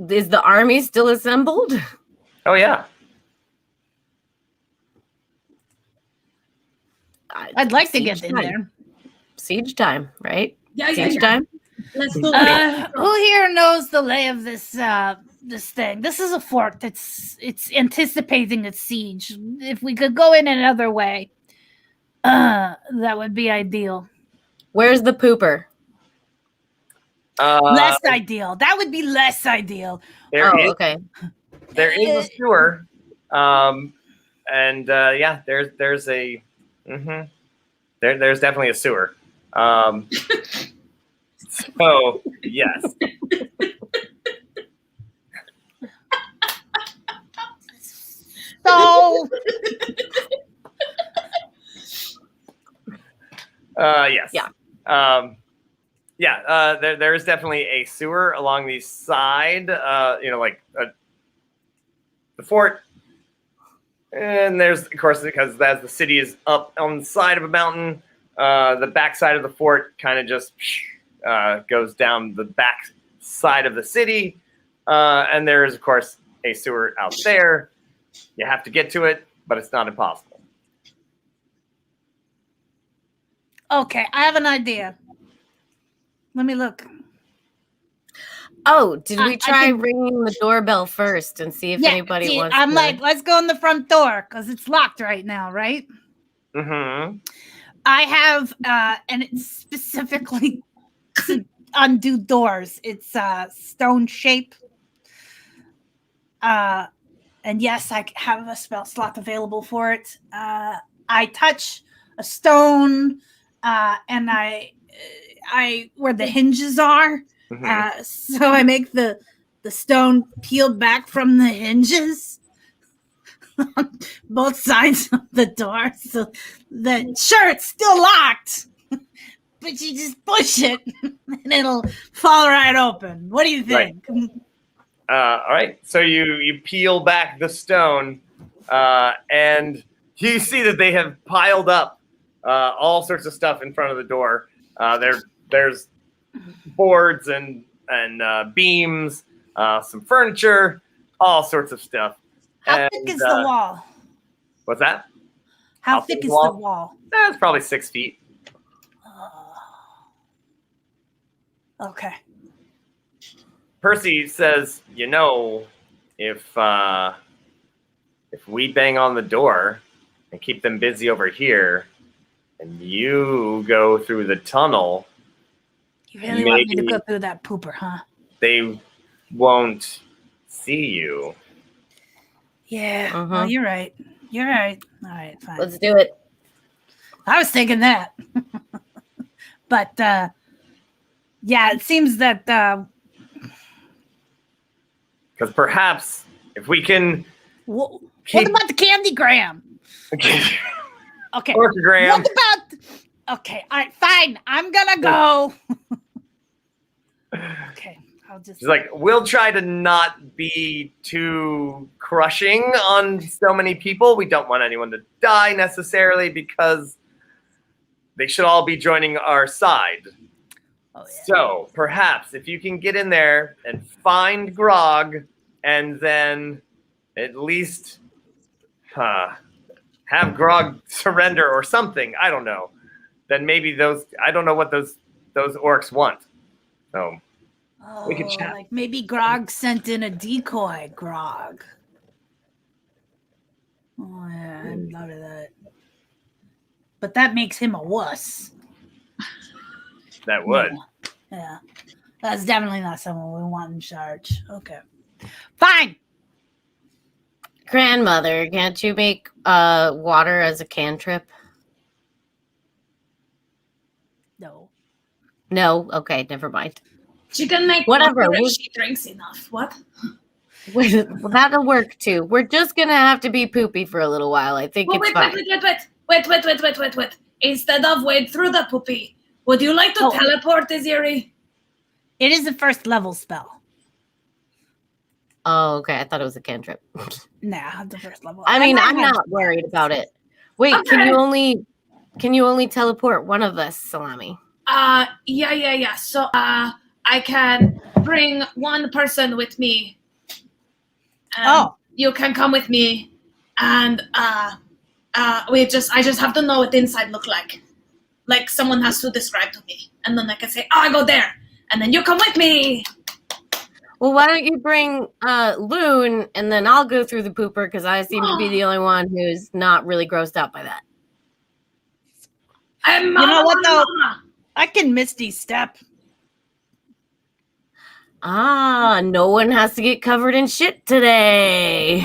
Is the army still assembled? Oh, yeah. I'd like to get in there. Siege time, right? Yeah, Siege time? Let's do it. Who here knows the lay of this this thing? This is a fort that's anticipating a siege. If we could go in another way, that would be ideal. Where's the pooper? Less ideal. That would be less ideal. Okay. There is a sewer. Yeah, there's a there's definitely a sewer. So yes. So yes. Yeah. There is definitely a sewer along the side, the fort. And there's, of course, because as the city is up on the side of a mountain, the back side of the fort kind of just goes down the back side of the city. And there is, of course, a sewer out there. You have to get to it, but it's not impossible. okay, I have an idea. Let me look. Oh, did we try ringing the doorbell first and see if anybody wants I'm to... like, let's go in the front door because it's locked right now, right? Mm-hmm. I have, and it's specifically to undo doors. It's stone shape. And yes, I have a spell slot available for it. I touch a stone, and I where the hinges are, So I make the stone peel back from the hinges on both sides of the door, so that sure it's still locked, but you just push it and it'll fall right open. What do you think? All right. So you peel back the stone, and you see that they have piled up all sorts of stuff in front of the door. There's boards and beams, some furniture, all sorts of stuff. How thick is the wall? What's that? How thick is the wall? It's probably 6 feet. Okay. Percy says, if we bang on the door and keep them busy over here, and you go through the tunnel, You really want me to go through that pooper, huh? they won't see you. Yeah, well, you're right. You're right. All right, fine. Let's do it. I was thinking that. But, yeah, it seems that... Because perhaps if we can... what about the candy gram? Okay. Orcagram. What about... Okay, all right, fine. I'm going to go. Okay, I'll just... She's like, we'll try to not be too crushing on so many people. We don't want anyone to die necessarily because they should all be joining our side. Oh, yeah. So perhaps if you can get in there and find Grog and then at least have Grog surrender or something, I don't know, then maybe I don't know what those orcs want. So we could chat. Like maybe Grog sent in a decoy, Grog. Oh, yeah, I hadn't thought of that. But that makes him a wuss. That would. Yeah. That's definitely not someone we want in charge. Okay. Fine. Grandmother, can't you make water as a cantrip? No. No? Okay, never mind. She can make Whatever. water if she drinks enough. What? Well, that'll work too. We're just gonna have to be poopy for a little while. I think it's fine. Wait. Instead of wade through the poopy, would you like to teleport, Iziri? It is a first level spell. Oh, okay. I thought it was a cantrip. Nah, the first level. I mean, I'm not worried about it. Wait, Okay. can you only teleport one of us, Salami? Yeah. So, I can bring one person with me. And you can come with me, and I just have to know what the inside look like. Like someone has to describe to me, and then I can say, I go there, and then you come with me. Well, why don't you bring Loon, and then I'll go through the pooper because I seem to be the only one who's not really grossed out by that. You know what though? I can Misty Step. No one has to get covered in shit today.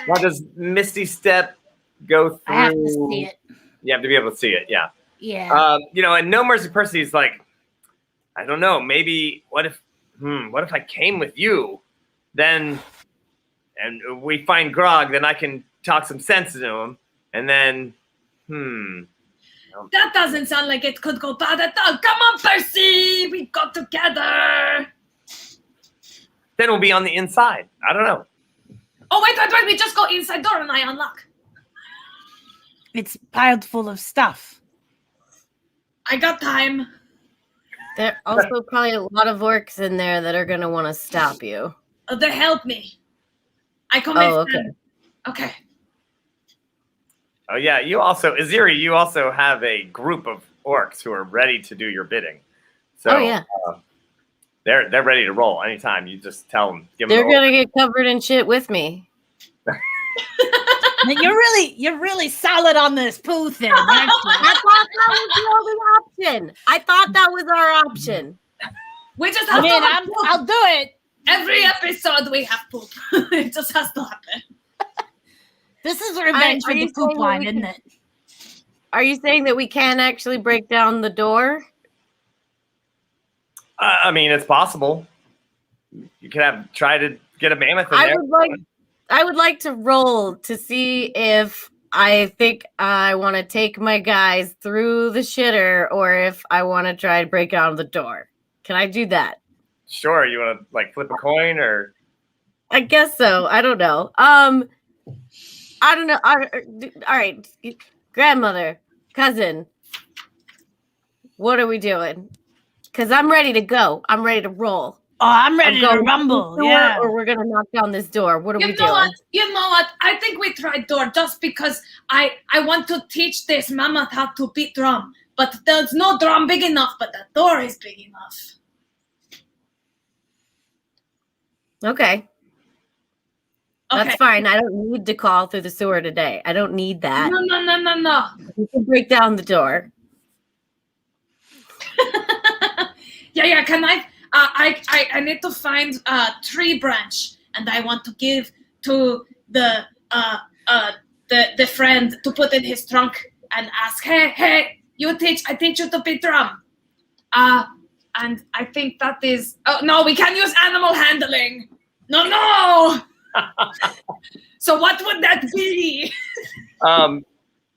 Now, does Misty Step go through? I have to see it. You have to be able to see it, yeah. Yeah. And No Mercy Percy's like, I don't know, maybe what if I came with you? Then and we find Grog, then I can talk some sense into him, and then That doesn't sound like it could go bad at all. Come on, Percy, we go together. then we'll be on the inside. I don't know. Oh, wait, we just go inside door and I unlock. It's piled full of stuff. I got time. There are also probably a lot of orcs in there that are going to want to stop you. They help me. I come in. Okay. Oh yeah, Iziri, you also have a group of orcs who are ready to do your bidding. So they're ready to roll anytime. You just tell them. They're gonna get covered in shit with me. You're really solid on this poo thing, aren't you? I thought that was the only option. I thought that was our option. We just have I'll do it. Every episode we have poop. It just has to happen. This is revenge for the poop line, isn't it? Are you saying that we can actually break down the door? I mean, it's possible. You could try to get a mammoth in there. I would like to roll to see if I think I want to take my guys through the shitter or if I want to try to break out of the door. Can I do that? Sure. You want to like flip a coin or? I guess so. I don't know. I don't know. All right, grandmother, cousin, what are we doing? Because I'm ready to go. I'm ready to roll. Oh, I'm ready to rumble. Yeah. Or we're gonna knock down this door. What are we doing? You know what? I think we try door just because I want to teach this mammoth how to beat drum. But there's no drum big enough, but the door is big enough. Okay. That's fine. I don't need to call through the sewer today. I don't need that. No. We can break down the door. Yeah. Can I need to find a tree branch, and I want to give to the friend to put in his trunk and ask, hey, I teach you to beat drum. And I think that is. Oh no, we can use animal handling. No. So what would that be?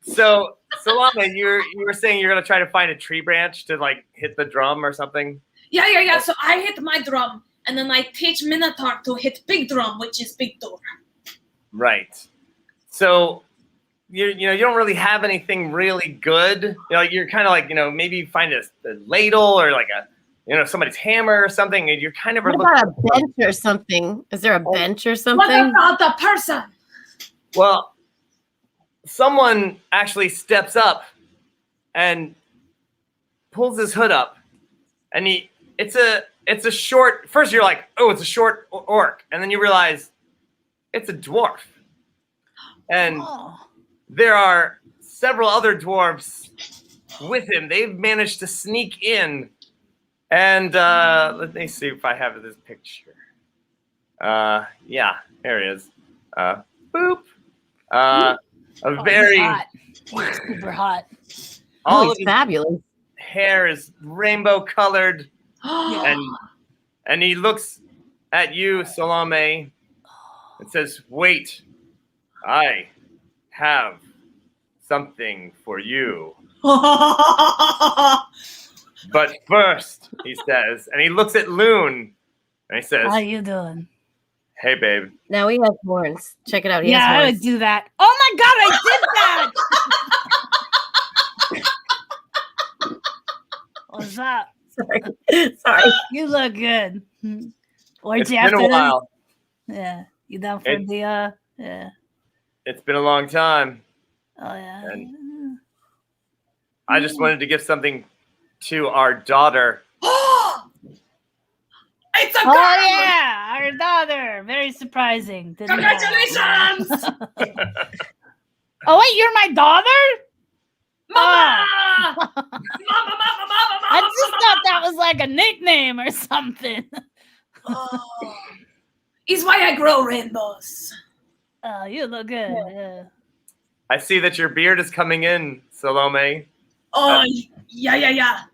So Salome, you were saying you're gonna try to find a tree branch to like hit the drum or something. Yeah. So I hit my drum, and then I teach Minotaur to hit big drum, which is big door. Right. So you don't really have anything really good. You're kind of like maybe find a ladle or like a somebody's hammer or something, and you're kind of. What about a bench or something? Is there a bench or something? What about the person? Well, someone actually steps up and pulls his hood up, and it's a short. First, you're like, oh, it's a short orc, and then you realize it's a dwarf, and there are several other dwarves with him. They've managed to sneak in. And let me see if I have this picture. Yeah, here it is. Boop. A very Hot. Super hot. All of his fabulous. Hair is rainbow colored, and he looks at you, Salome, and says, "Wait, I have something for you." But first, he says, and he looks at Loon, and he says, "How you doing?" "Hey, babe." Now he has horns. Check it out. He has I horns. would do that. Oh my god, I did that! What's up? Sorry. You look good. Where'd It's you been after a this? while. Yeah. You down for the yeah. It's been a long time. Oh yeah. And I just wanted to give something to our daughter. It's a girl! Oh yeah, our daughter. Very surprising. Didn't know. Congratulations! Oh wait, you're my daughter? Mama! Mama! I just thought that was like a nickname or something. Is why I grow rainbows. Oh, you look good. Yeah. I see that your beard is coming in, Salome. Oh, yeah.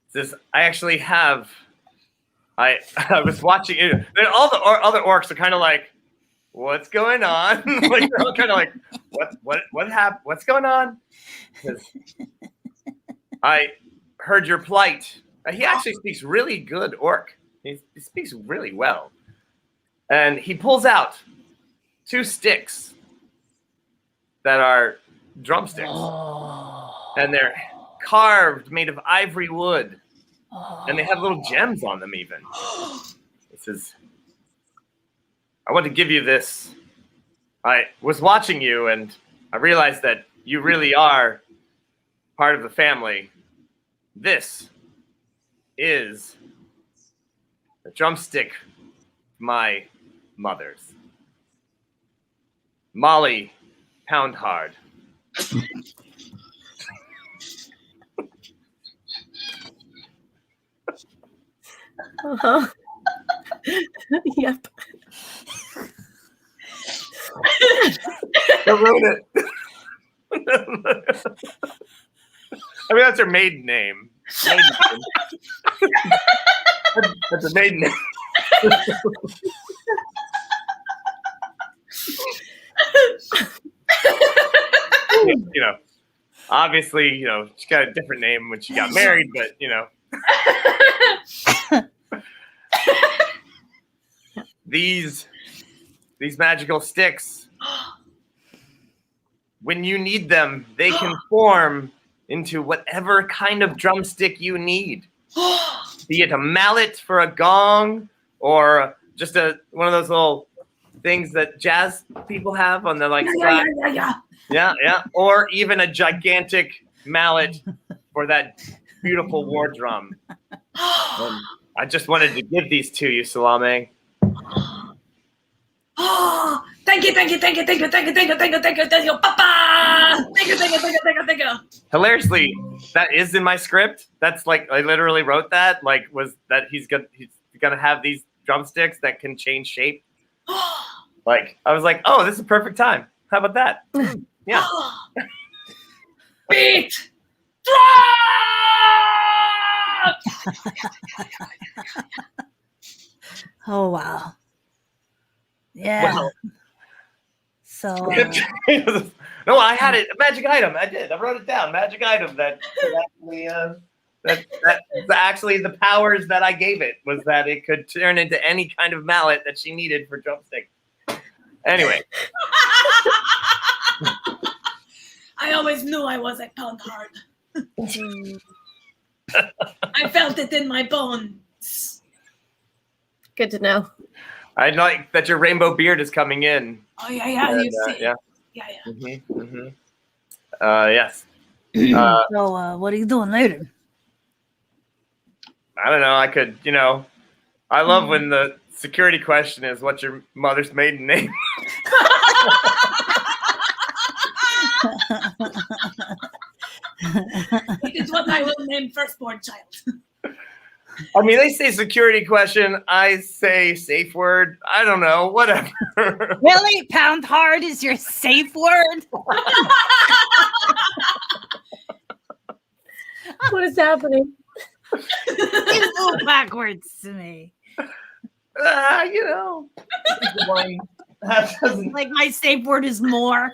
Says, I actually have. I was watching it. And all the other orcs are kind of like, "What's going on?" Like they're all kind of like, "What happened? What's going on?" I heard your plight. He actually speaks really good orc. He speaks really well, and he pulls out 2 sticks that are drumsticks, and they're carved, made of ivory wood. And they have little gems on them even. It says, I want to give you this. I was watching you and I realized that you really are part of the family. This is a drumstick of my mother's. Molly Poundhard. Uh-huh. Yep. I wrote it. I mean, that's her maiden name. Maiden name. That's a maiden name. You know, obviously, you know, she got a different name when she got married, but you know. These magical sticks, when you need them, they can form into whatever kind of drumstick you need. Be it a mallet for a gong, or just one of those little things that jazz people have on the like yeah, or even a gigantic mallet for that beautiful war drum. I just wanted to give these to you, Salame. Oh, thank you, Papa! Thank you. Hilariously, that is in my script. That's like I literally wrote that. Like, was that he's gonna have these drumsticks that can change shape. Like, I was like, oh, this is a perfect time. How about that? Yeah. Beat! Oh wow. Yeah. Well, So no, I had it. Magic item. I did. I wrote it down. Magic item. That actually, that's actually the powers that I gave it was that it could turn into any kind of mallet that she needed for drumstick. Anyway. I always knew I was a pound hard. I felt it in my bones. Good to know. I like that your rainbow beard is coming in. Oh yeah, And, you see. yeah. Yes. so what are you doing later? I don't know. I could, you know, I love when the security question is, what's your mother's maiden name? It is what I will name firstborn child. I mean, they say security question. I say safe word. I don't know. Whatever. Really? Pound hard is your safe word? What is happening? It's a little backwards to me. You know. Like my safe word is more.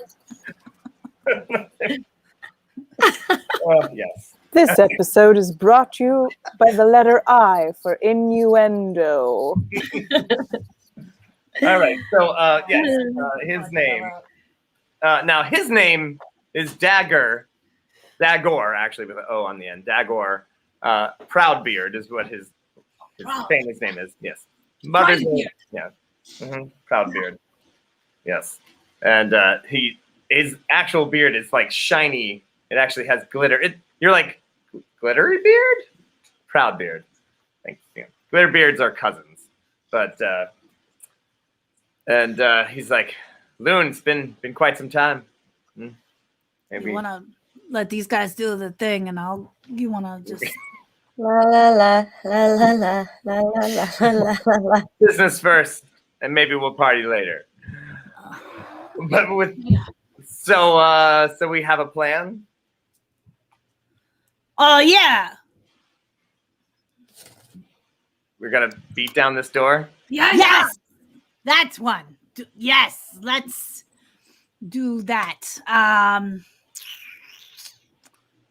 Yes. This episode is brought to you by the letter I for innuendo. All right. So, yes, his name. Now, his name is Dagor, actually, with an O on the end. Dagor Proudbeard is what his famous name is. Yes. Mother's name. Yeah. Proudbeard. Yes. And his actual beard is like shiny. It actually has glitter. You're like, glittery beard? Proudbeard. Thanks. Yeah. Glitter beards are cousins. But he's like, Loon, it's been quite some time. Maybe You want to let these guys do the thing, and you want to just. La la la la la la la la la la la. business first, and maybe we'll party later. But so we have a plan. Oh yeah. We're gonna beat down this door. Yes. That's one. Yes. Let's do that.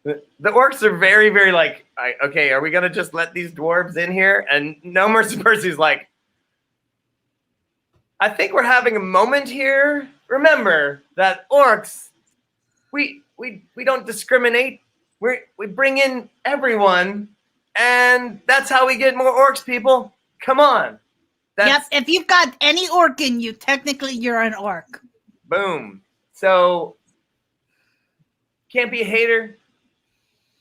The orcs are very, very like, okay, are we gonna just let these dwarves in here? And No Mercy Percy's like, I think we're having a moment here. Remember that orcs, we don't discriminate. We bring in everyone, and that's how we get more orcs, people. Come on. Yep. If you've got any orc in you, technically you're an orc. Boom. So can't be a hater.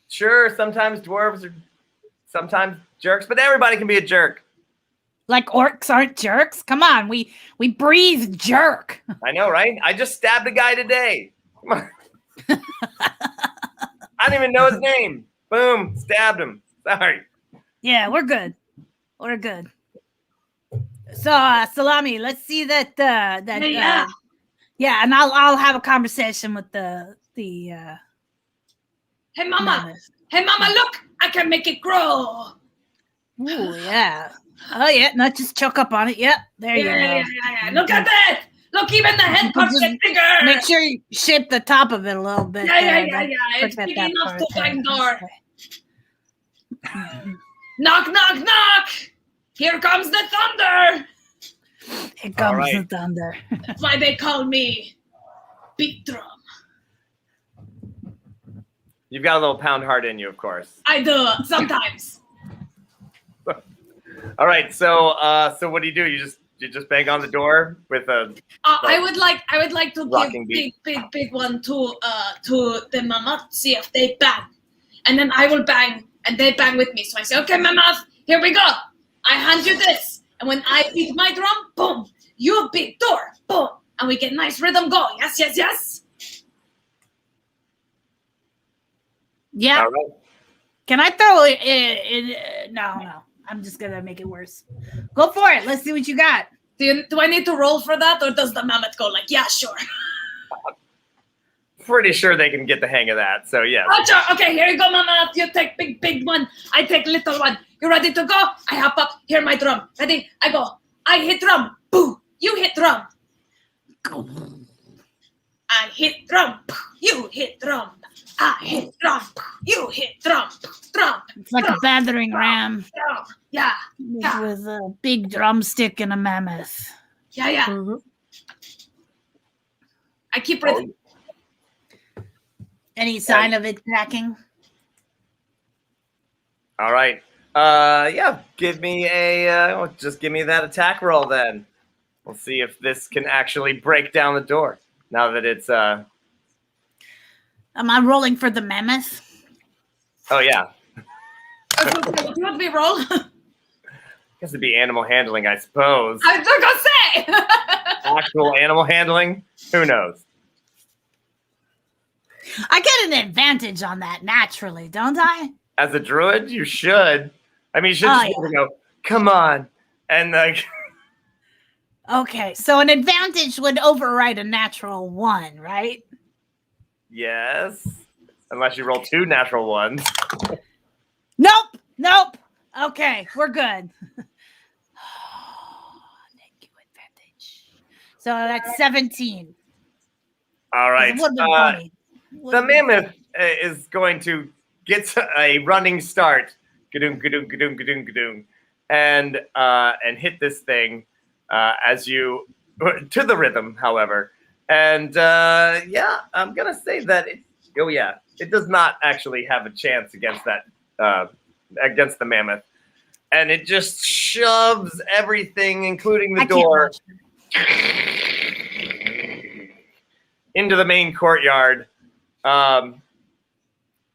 Sure, sometimes dwarves are sometimes jerks, but everybody can be a jerk. Like orcs aren't jerks? Come on, we breathe jerk. I know, right? I just stabbed a guy today. Come on. I didn't even know his name. Boom, stabbed him. Sorry. Yeah, we're good. We're good. So, Salami, let's see that yeah, and I'll have a conversation with the Hey mama, look! I can make it grow. Ooh, yeah. Oh, yeah. Not just choke up on it. Yep. There you go. Yeah. Look at that. Look, even the head parts Just get bigger. Make sure you shape the top of it a little bit. Yeah. Don't It's forget big that enough part to there. find door. Mhm. Knock. Here comes the thunder. Here comes right. the thunder. That's why they call me Beat Drum. You've got a little pound heart in you, of course. I do sometimes. All right. So what do? You just bang on the door with a. I would like to Rocking give beat. big one to the mammoth, see if they bang, and then I will bang and they bang with me. So I say, okay, mammoth, here we go. I hand you this, and when I beat my drum, boom, you beat door, boom, and we get nice rhythm going. Yes. Yeah. All right. Can I throw it in? No. I'm just going to make it worse. Go for it. Let's see what you got. Do I need to roll for that, or does the mammoth go like, yeah, sure? Pretty sure they can get the hang of that. So yeah. Oh, sure. Okay, here you go, mammoth. You take big one. I take little one. You ready to go? I hop up. Hear my drum. Ready? I go. I hit drum. Boom. You hit drum. I hit drum. You hit drum. I hit drum. You hit drum. Drum. It's like a battering ram Drum. Yeah. with a big drumstick and a mammoth. Yeah. Mm-hmm. I keep rhythm. Any sign of it cracking? All right. Yeah. Give me just give me that attack roll then. We'll see if this can actually break down the door. Now that it's Am I rolling for the mammoth? Oh yeah. What do you want me to roll? Guess it'd be animal handling, I suppose. I was gonna say. Actual animal handling? Who knows? I get an advantage on that naturally, don't I? As a druid, you should. I mean, you should Oh, just be able to go, come on. And like Okay, so an advantage would override a natural 1, right? yes. Unless you roll 2 natural ones. Nope. Okay, we're good. Thank you, advantage. So that's 17. All right. It would've been funny. The mammoth is going to get a running start, gadoom, gadoom, gadoom, gadoom, gadoom, and hit this thing as you to the rhythm, however. And yeah, I'm gonna say that it does not actually have a chance against that against the mammoth, and it just shoves everything, including the door, into the main courtyard.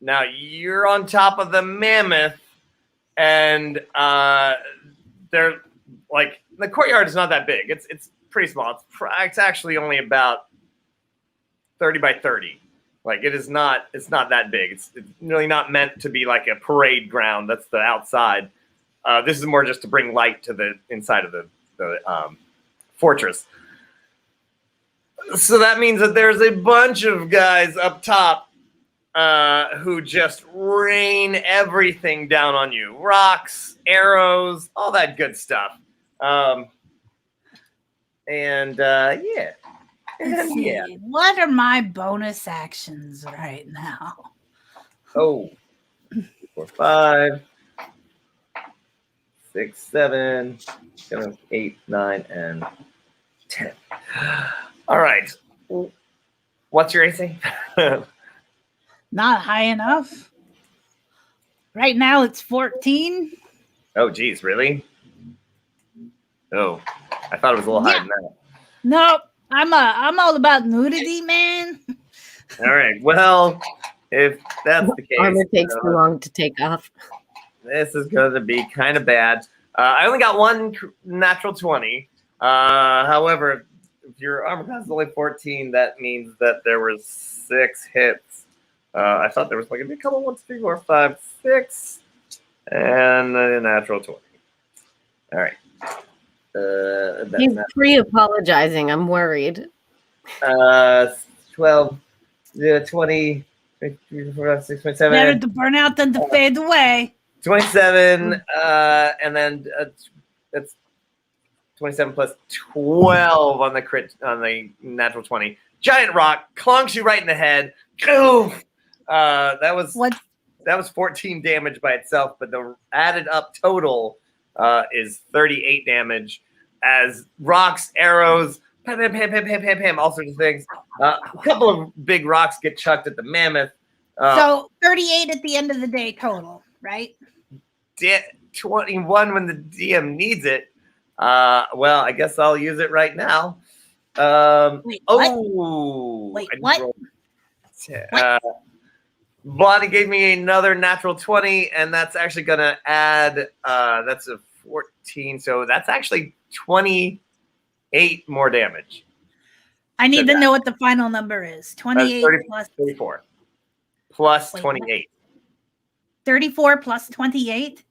Now you're on top of the mammoth, and they're like the courtyard is not that big. It's pretty small. It's actually only about 30 by 30. Like it's not that big. It's really not meant to be like a parade ground. That's the outside. This is more just to bring light to the inside of the fortress. So that means that there's a bunch of guys up top who just rain everything down on you. Rocks, arrows, all that good stuff. Yeah. Let's see. Yeah. What are my bonus actions right now? Oh, 4, 5, 6, 7, 8, 9, and 10. All right. What's your AC? Not high enough. Right now it's 14. Oh, geez, really? Oh, I thought it was a little higher than that. Nope. I'm all about nudity, man. All right. Well, if that's the case, Armor takes too long to take off. this is going to be kind of bad. I only got one natural 20. However, if your armor class is only 14, that means that there were 6 hits. I thought there was like a couple 1, 2, 3, 4, 5, 6, and a natural 20. All right. He's pre-apologizing. I'm worried. 12, 20, 6.7. Better to burn out than to fade away. 27, and then that's 27 plus 12 on the crit on the natural 20. Giant rock clunks you right in the head. Oof. That was 14 damage by itself, but the added up total is 38 damage as rocks, arrows, pam, pam, pam, pam, pam, pam, pam, all sorts of things. A couple of big rocks get chucked at the mammoth. So 38 at the end of the day total, right? 21 when the DM needs it. Well, I guess I'll use it right now. Wait, what? Oh, Wait, I what? rolled- Bonnie gave me another natural 20, and that's actually gonna add. That's a 14, so that's actually 28 more damage. I need to know what the final number is. 28 plus 34 plus Wait, 28. 34 plus 28.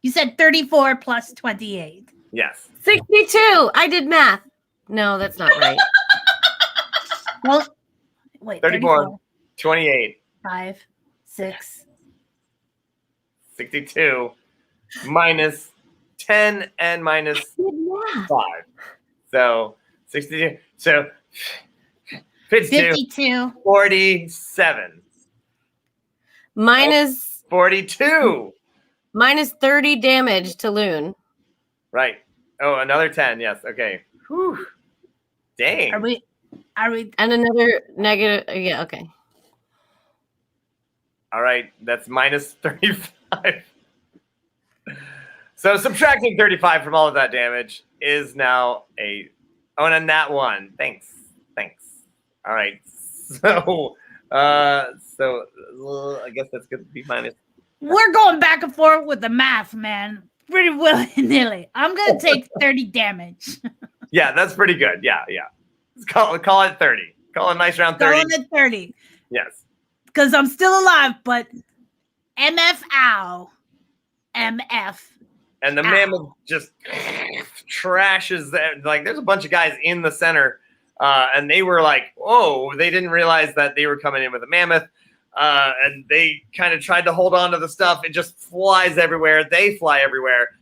You said 34 plus 28. Yes. 62. I did math. No, that's not right. Well, wait. 34, 28, 5, 6. 62, minus 10 and minus 5. So 62. So 52. 47. Minus 42. minus 30 damage to Loon. Right. Oh, another 10. Yes. Okay. Whew. Dang. Are we And another negative. Yeah, okay. All right. That's minus 35. So subtracting 35 from all of that damage is now a nat 1. Thanks. All right. So I guess that's going to be minus. We're going back and forth with the math, man. Pretty willy-nilly. I'm gonna take 30 damage. Yeah, that's pretty good. Yeah. Let's call it 30. Call it a nice round 30. Going at 30. Yes. Because I'm still alive, but MF ow. MF. And the mammoth just trashes that. Like, there's a bunch of guys in the center, and they were like, "Oh!" They didn't realize that they were coming in with a mammoth, and they kind of tried to hold on to the stuff. It just flies everywhere. They fly everywhere.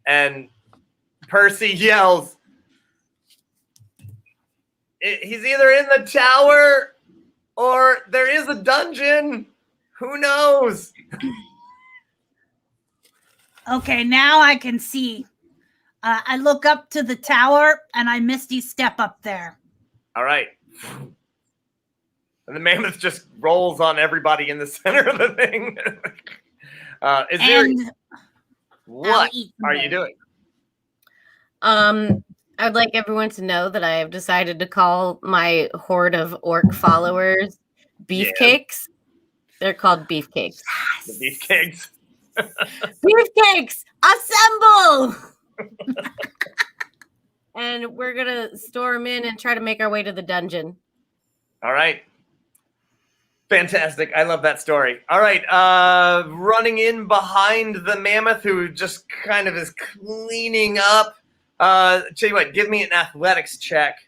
And Percy yells, "He's either in the tower, or there is a dungeon. Who knows?" Okay, now I can see. I look up to the tower and I misty step up there. All right. And the mammoth just rolls on everybody in the center of the thing. What are you doing? I'd like everyone to know that I have decided to call my horde of orc followers beefcakes. They're called beefcakes. The beefcakes. Beefcakes, assemble! And we're gonna storm in and try to make our way to the dungeon. All right. Fantastic. I love that story. All right. Running in behind the mammoth, who just kind of is cleaning up. Tell you what, give me an athletics check,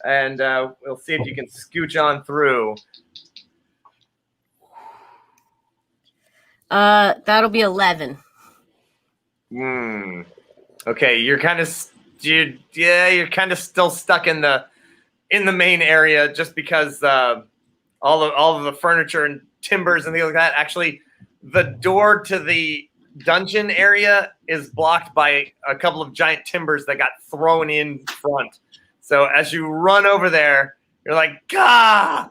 and we'll see if you can scooch on through. That'll be 11. Okay, you're kind of you're kind of still stuck in the main area just because all of the furniture and timbers and things like that. Actually, the door to the dungeon area is blocked by a couple of giant timbers that got thrown in front. So as you run over there, you're like, "Gah!"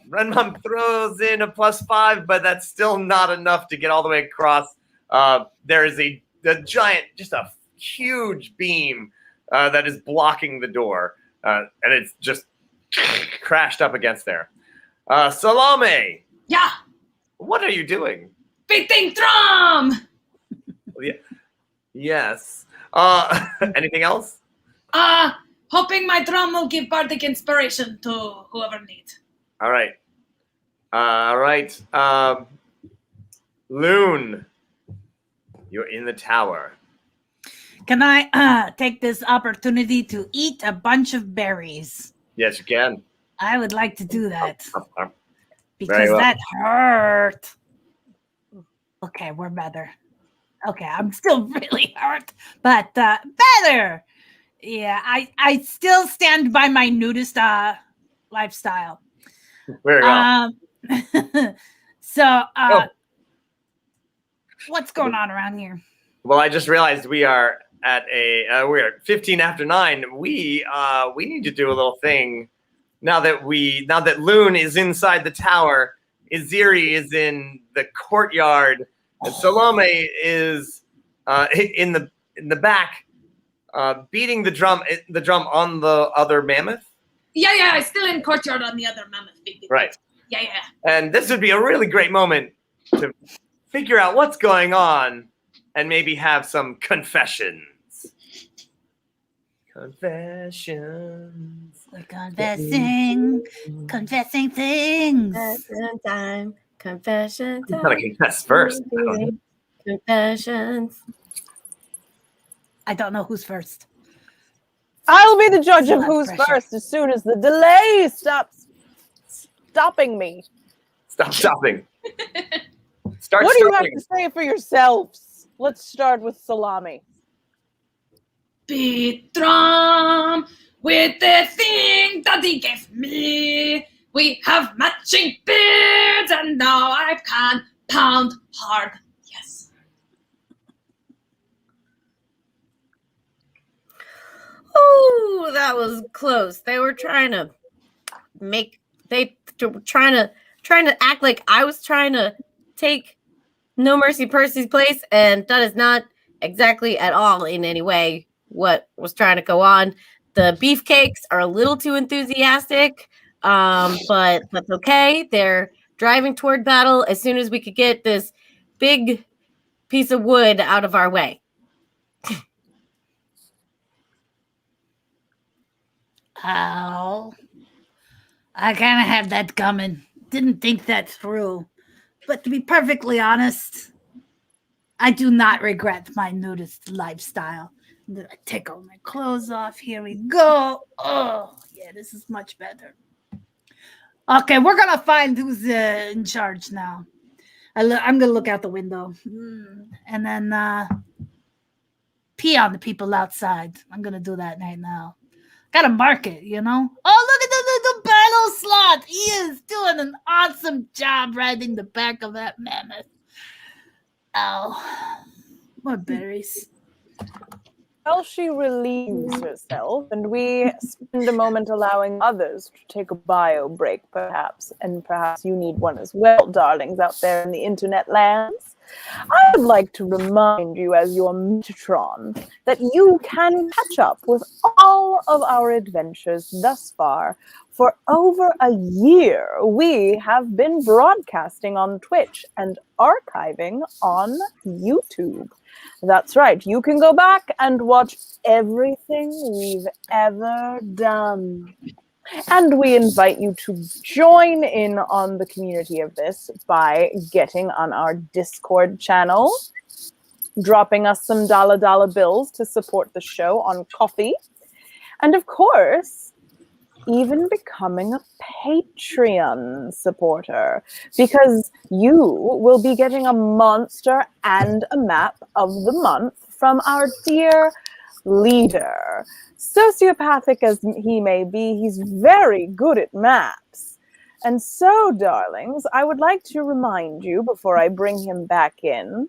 Ren Mom throws in a +5, but that's still not enough to get all the way across. There is a giant, just a huge beam that is blocking the door, and it's just crashed up against there. Salome! Yeah, What are you doing? beating drum! Yes. Anything else? Hoping my drum will give bardic inspiration to whoever needs. All right. Loon, you're in the tower. Can I take this opportunity to eat a bunch of berries? Yes, you can. I would like to do that Very because well. that hurt. Okay, we're better. Okay, I'm still really hurt, but better. Yeah, I still stand by my nudist lifestyle. Very well. So Oh. what's going on around here? Well, I just realized we are at we're at 15 after 9. We need to do a little thing now that Loon is inside the tower. Iziri is in the courtyard, and Salome is in the back, beating the drum on the other mammoth. Yeah, I'm still in courtyard on the other mammoth baby. Right. Yeah. And this would be a really great moment to figure out what's going on and maybe have some confessions. Confessions. We're confessing things. Confession time. Confession You gotta time. confess first. Confessions. I don't know who's first. I'll be the judge Feel of that who's pressure. first as soon as the delay stops stopping me. Stop stopping. Start What do you have starting. to say for yourselves? Let's start with Salami. Beat drum with the thing that he gave me. We have matching beards, and now I can pound hard. Yes. Oh, that was close. They were trying to trying to act like I was trying to take No Mercy Percy's place, and that is not exactly at all in any way what was trying to go on. The beefcakes are a little too enthusiastic, but that's okay. They're driving toward battle as soon as we could get this big piece of wood out of our way. Oh, I kind of had that coming. Didn't think that through. But to be perfectly honest, I do not regret my nudist lifestyle. I'm gonna take all my clothes off. Here we go. Oh, yeah, this is much better. Okay, we're gonna find who's in charge now. I'm gonna look out the window and then pee on the people outside. I'm gonna do that right now. Gotta mark it, you know? Oh, look at the battle slot. He is doing an awesome job riding the back of that mammoth. Oh, more berries. Well, she relieves herself, and we spend a moment allowing others to take a bio break, perhaps. And perhaps you need one as well, darlings, out there in the internet lands. I would like to remind you, as your Metatron, that you can catch up with all of our adventures thus far. For over a year, we have been broadcasting on Twitch and archiving on YouTube. That's right. You can go back and watch everything we've ever done. And we invite you to join in on the community of this by getting on our Discord channel, dropping us some dollar bills to support the show on Coffee, and of course, even becoming a Patreon supporter, because you will be getting a monster and a map of the month from our dear leader. Sociopathic as he may be, he's very good at maps. And so, darlings, I would like to remind you, before I bring him back in,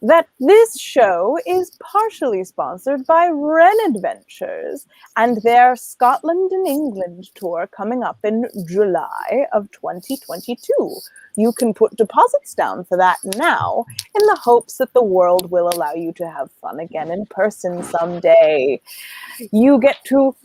that this show is partially sponsored by Wren Adventures and their Scotland and England tour coming up in July of 2022. You can put deposits down for that now in the hopes that the world will allow you to have fun again in person someday. You get to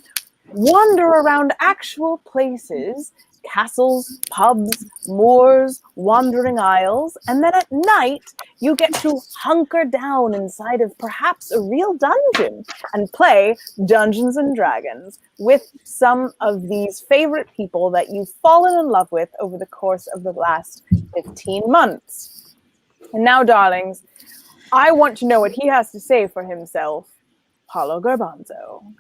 wander around actual places, castles, pubs, moors, wandering isles, and then at night you get to hunker down inside of perhaps a real dungeon and play Dungeons and Dragons with some of these favorite people that you've fallen in love with over the course of the last 15 months. And now, darlings, I want to know what he has to say for himself. Paulo Garbanzo.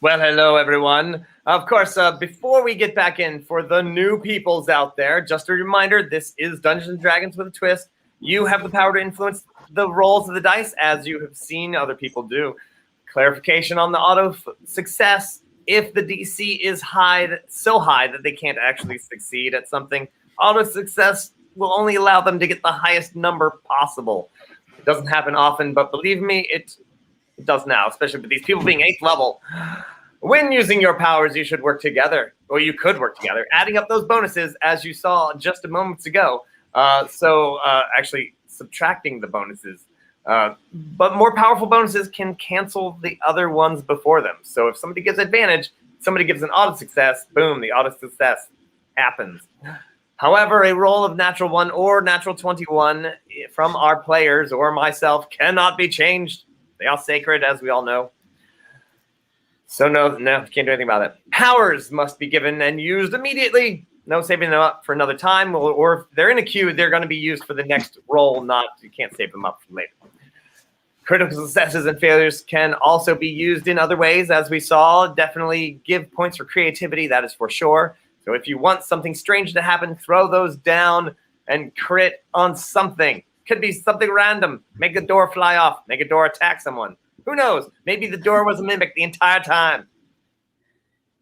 Well, hello, everyone. Of course, before we get back in, for the new peoples out there, just a reminder, this is Dungeons & Dragons with a twist. You have the power to influence the rolls of the dice, as you have seen other people do. Clarification on the auto success. If the DC is so high that they can't actually succeed at something, auto success will only allow them to get the highest number possible. It doesn't happen often, but believe me, it does now, especially with these people being 8th level. When using your powers, you should work together, or you could work together, adding up those bonuses, as you saw just a moment ago. Actually subtracting the bonuses. But more powerful bonuses can cancel the other ones before them. So if somebody gives advantage, somebody gives an auto success, boom, the auto success happens. However, a roll of natural 1 or natural 21 from our players or myself cannot be changed. They are sacred, as we all know. So no, can't do anything about it. Powers must be given and used immediately. No saving them up for another time, or if they're in a queue, they're going to be used for the next roll. You can't save them up for later. Critical successes and failures can also be used in other ways, as we saw. Definitely give points for creativity, that is for sure. So if you want something strange to happen, throw those down and crit on something. Could be something random. Make a door fly off. Make a door attack someone. Who knows? Maybe the door was a mimic the entire time.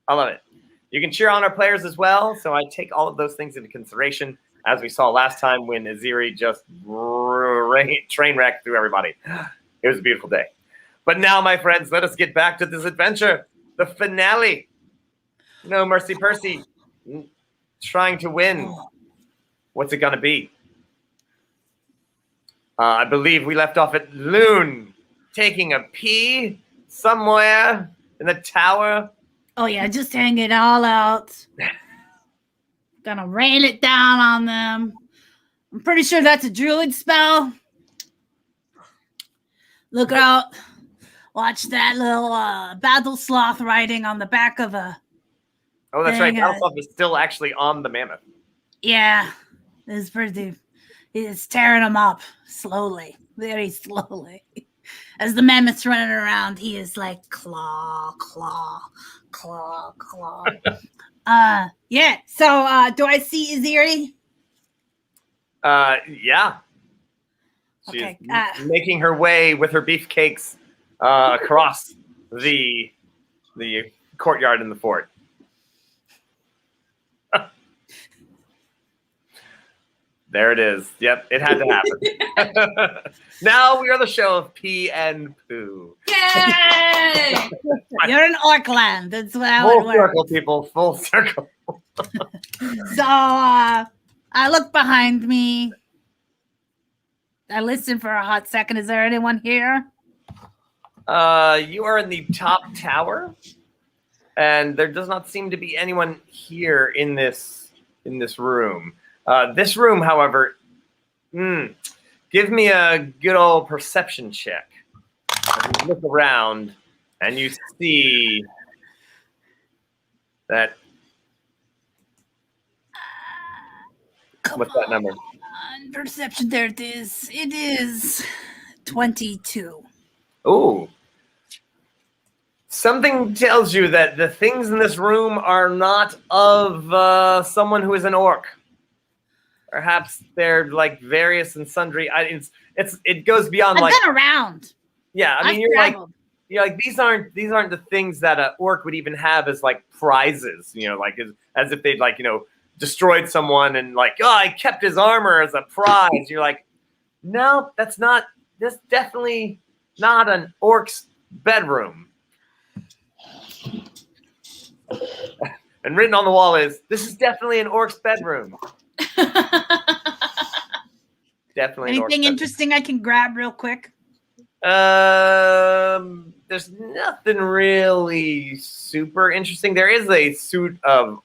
I love it. You can cheer on our players as well, so I take all of those things into consideration, as we saw last time when Aziri just train wrecked through everybody. It was a beautiful day. But now, my friends, let us get back to this adventure. The finale. No Mercy Percy trying to win. What's it going to be? I believe we left off at Loon taking a pee somewhere in the tower. Oh yeah, just hang it all out. Gonna rain it down on them. I'm pretty sure that's a druid spell. Look out. Watch that little battle sloth riding on the back of a... Oh, that's right. Battle sloth is still actually on the mammoth. Yeah. It's pretty... It's tearing them up slowly. Very slowly. As the mammoth's running around, he is like claw, claw, claw, claw. Yeah. So, do I see Aziri? Yeah. She's Okay. making her way with her beefcakes across the courtyard in the fort. There it is. Yep, it had to happen. Now we are the show of Pee and Poo. Yay! You're in Orkland. That's how Full it works. circle, people. Full circle. So I look behind me. I listen for a hot second. Is there anyone here? You are in the top tower, and there does not seem to be anyone here in this room. This room, however, give me a good old perception check. And you look around, and you see that. What's that number? Perception, there it is. It is 22. Ooh. Something tells you that the things in this room are not of someone who is an orc. Perhaps they're like various and sundry. It goes beyond I've like been around. Yeah, I mean I've you're traveled. like these aren't the things that an orc would even have as like prizes. Like as if they'd destroyed someone and I kept his armor as a prize. You're like, no, that's definitely not an orc's bedroom. And written on the wall is, this is definitely an orc's bedroom. Definitely. Anything interesting I can grab real quick? There's nothing really super interesting. There is a suit of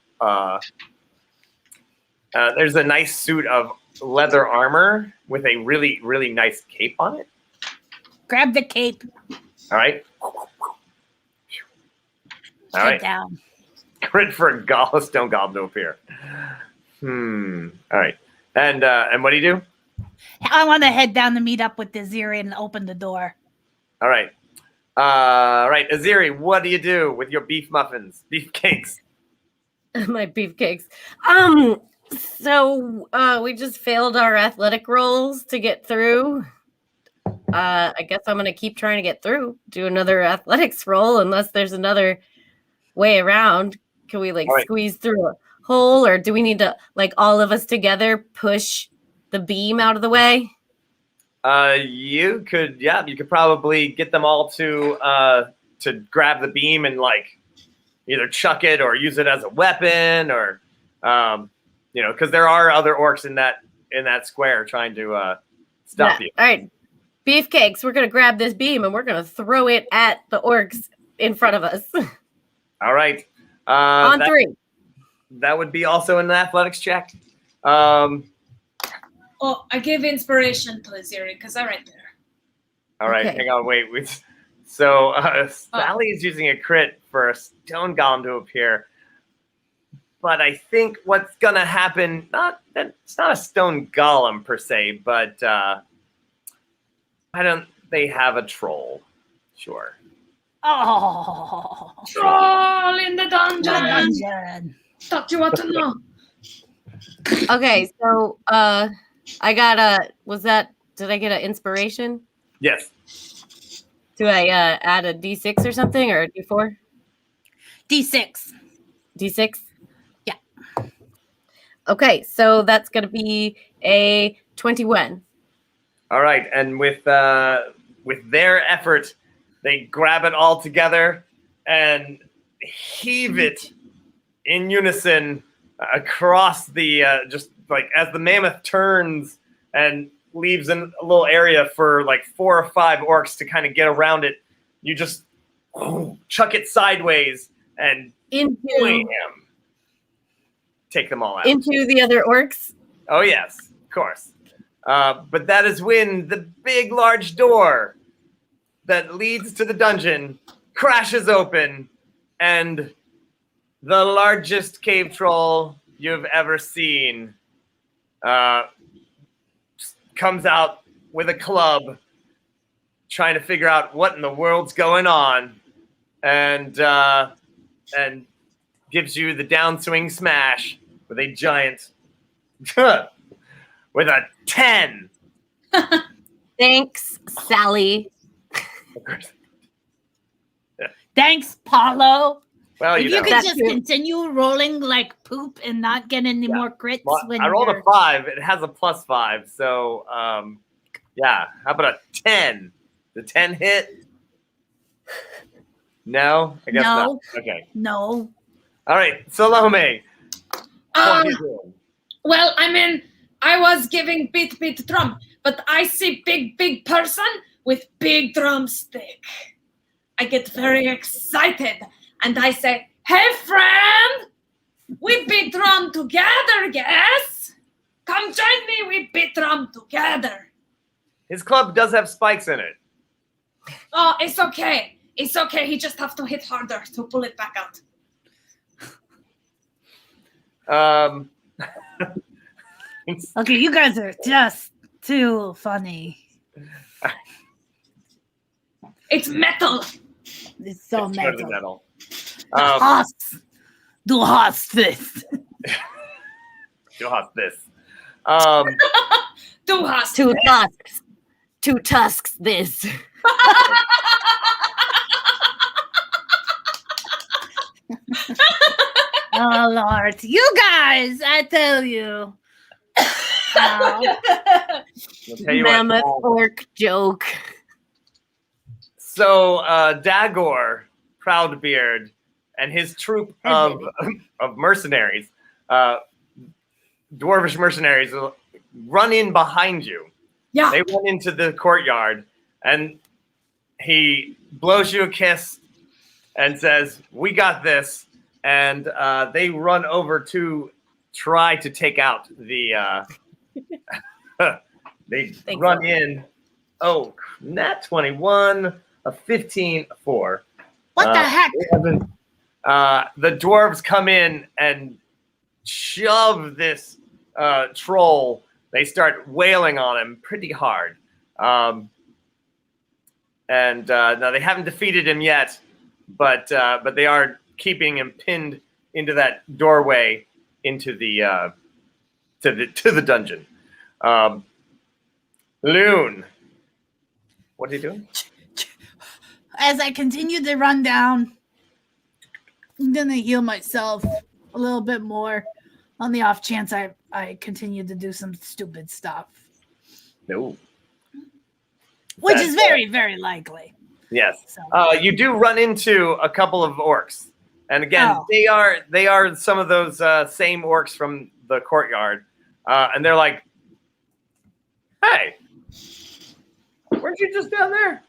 there's a nice suit of leather armor with a really, really nice cape on it. Grab the cape. All right. All right. Down. Crit for a Gallus, don't goblin to appear. All right. And what do you do? I want to head down to meet up with the Aziri and open the door. All right. Right, Aziri, what do you do with your beef muffins, beef cakes? My beefcakes. So we just failed our athletic rolls to get through. I guess I'm gonna keep trying to get through. Do another athletics roll unless there's another way around. Can we like All right. squeeze through a hole, or do we need to like all of us together push the beam out of the way? You could probably get them all to grab the beam and like either chuck it or use it as a weapon, or because there are other orcs in that square trying to stop you. All right, beefcakes. We're gonna grab this beam and we're gonna throw it at the orcs in front of us. All right. On three. That would be also an athletics check. Oh, I give inspiration to Aziri because I'm right there. All right, Okay. hang on, wait. So Sally is using a crit for a stone golem to appear, but I think what's gonna happen, it's not a stone golem per se, but they have a troll, sure. Oh, Troll in the dungeon. dungeon. Thought you want to know. Okay, so I got did I get an inspiration? Yes. Do I add a D6 or something, or a D4? D6. D6? Yeah. Okay, so that's going to be a 21. All right, and with their effort, they grab it all together and heave it in unison across the just like as the mammoth turns and leaves a little area for like 4 or 5 orcs to kind of get around it. You just chuck it sideways and Into take them all out. into the other orcs? Oh yes, of course. But that is when the big large door that leads to the dungeon crashes open, and the largest cave troll you've ever seen comes out with a club, trying to figure out what in the world's going on, and gives you the downswing smash with a giant with a 10. Thanks, Sally. Thanks, Paulo. Well, If you could That's just true. continue rolling like poop and not get any more crits Well, when I rolled you're... a 5. It has a +5. So, yeah. How about a 10? The 10 hit? No? I guess No. not. Okay. No. All right. Salome. What are you doing? Well, I mean, I was giving beat drum, but I see big person with big drumstick. I get very excited and I say, "Hey friend, we beat drum together, yes? Come join me, we beat drum together." His club does have spikes in it. Oh, it's okay. It's okay. He just have to hit harder to pull it back out. Okay, you guys are just too funny. It's metal. It's so It's good mental. metal. Du hast this. You'll have this. Du hast. Two tusks. Two tusks this. Oh Lord, you guys! I tell you. I'll tell you what. Mammoth orc joke. So Dagor, Proudbeard, and his troop of mercenaries, dwarvish mercenaries, run in behind you. Yeah. They run into the courtyard, and he blows you a kiss and says, "We got this." And they run over to try to take out the. They Thanks, run Lord. in. Oh, Nat21, a 15, a 4. What the heck? 11. The dwarves come in and shove this troll. They start wailing on him pretty hard. And now they haven't defeated him yet, but they are keeping him pinned into that doorway into the to the dungeon. Loon, what are you doing? As I continue to run down, I'm gonna heal myself a little bit more on the off chance I continue to do some stupid stuff. No. Which is very, very likely. Yes. So. You do run into a couple of orcs. And again, they are some of those same orcs from the courtyard. And they're like, hey, weren't you just down there?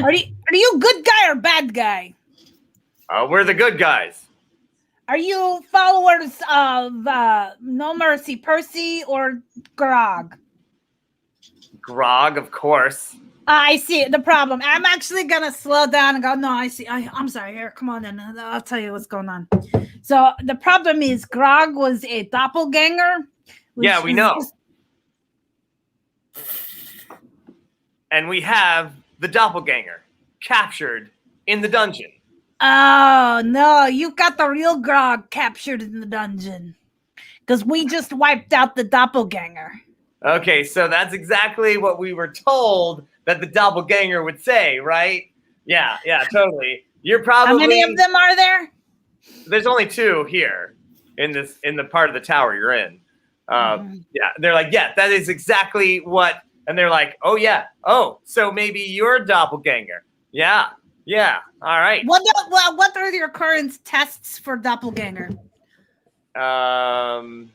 Are you good guy or bad guy? We're the good guys. Are you followers of No Mercy Percy or Grog? Grog, of course. I see the problem. I'm actually gonna slow down and go, no, I see. I'm sorry. Here, come on in. I'll tell you what's going on. So the problem is Grog was a doppelganger. Yeah, we know. And we have the doppelganger captured in the dungeon. Oh, no. You got the real Grog captured in the dungeon. Because we just wiped out the doppelganger. Okay, so that's exactly what we were told that the doppelganger would say, right? Yeah, totally. You're probably... How many of them are there? There's only 2 here in the part of the tower you're in. Yeah, they're like, yeah, that is exactly what... And they're like, oh, yeah. Oh, so maybe you're a doppelganger. Yeah, all right. What are your current tests for doppelganger? That,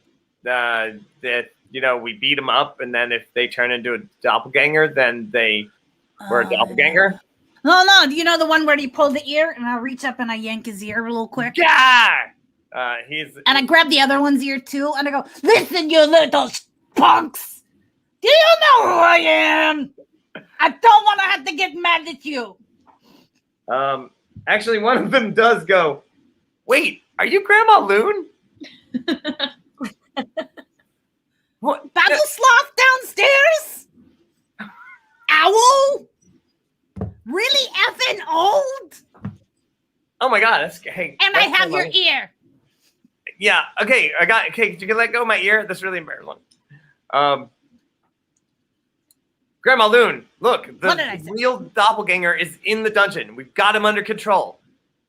we beat them up, and then if they turn into a doppelganger, then they were a doppelganger. No. Do you know the one where you pull the ear, and I reach up and I yank his ear real quick? Yeah! And I grab the other one's ear, too, and I go, listen, you little punks! Do you know who I am? I don't want to have to get mad at you. Actually, one of them does go, wait, are you Grandma Loon? What? Battle sloth downstairs? Owl? Really effing old? Oh my god, hey. And I have your ear. Yeah, okay, you can let go of my ear. That's really embarrassing. Grandma Loon, look, the real doppelganger is in the dungeon. We've got him under control.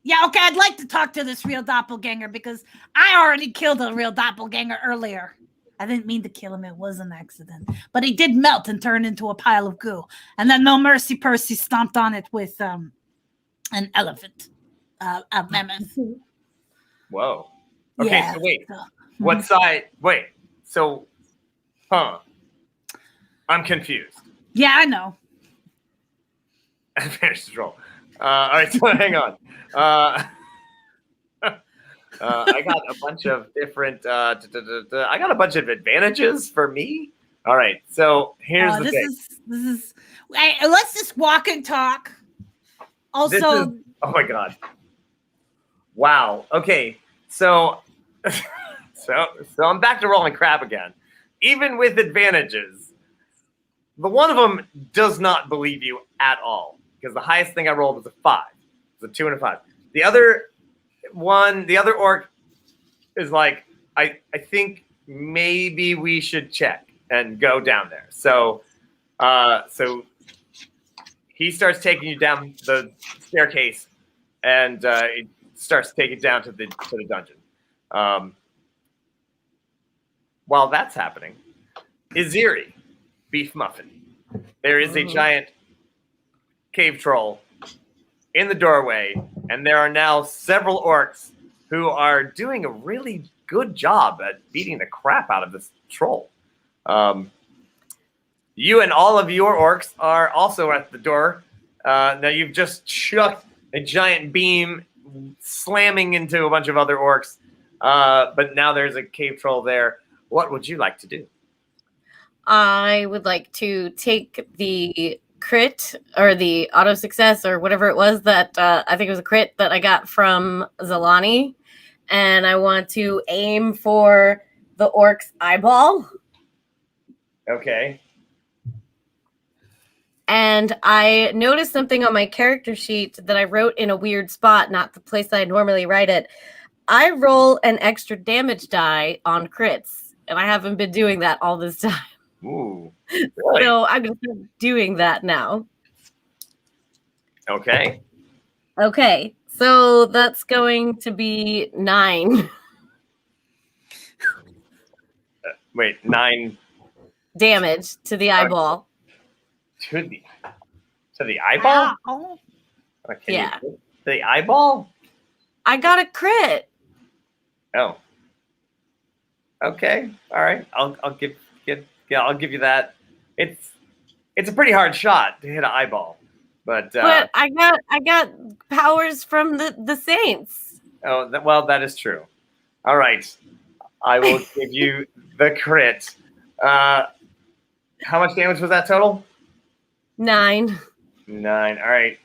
Yeah, okay, I'd like to talk to this real doppelganger because I already killed a real doppelganger earlier. I didn't mean to kill him. It was an accident. But he did melt and turn into a pile of goo. And then No Mercy Percy stomped on it with an elephant, a mammoth. Whoa. Okay, yeah, so wait. What side? Wait. So, I'm confused. Yeah, I know. Advantage to roll. All right, so hang on. I got a bunch of different. I got a bunch of advantages for me. All right, so here's the thing. This is. Let's just walk and talk. Also, oh my god! Wow. Okay, so I'm back to rolling crap again, even with advantages. The one of them does not believe you at all because the highest thing I rolled was a 5. It was a 2 and a 5. The other orc is like, I think maybe we should check and go down there. So he starts taking you down the staircase and it starts taking down to the dungeon. While that's happening, Iziri, Beef Muffin. There is a giant cave troll in the doorway, and there are now several orcs who are doing a really good job at beating the crap out of this troll. You and all of your orcs are also at the door. Now you've just chucked a giant beam slamming into a bunch of other orcs, but now there's a cave troll there. What would you like to do? I would like to take the crit or the auto success or whatever it was that I think it was a crit that I got from Zalani, and I want to aim for the orc's eyeball. Okay. And I noticed something on my character sheet that I wrote in a weird spot, not the place I normally write it. I roll an extra damage die on crits, and I haven't been doing that all this time. Ooh, really? So I'm going to start doing that now. Okay. Okay, so that's going to be 9 Wait, 9 damage to the eyeball. to the eyeball? Ow. Can Yeah. you hit the eyeball? I got a crit. Oh. Okay. All right. I'll give you that. It's a pretty hard shot to hit an eyeball, but I got powers from the Saints. well, that is true. All right. I will give you the crit. How much damage was that total? 9. 9. All right.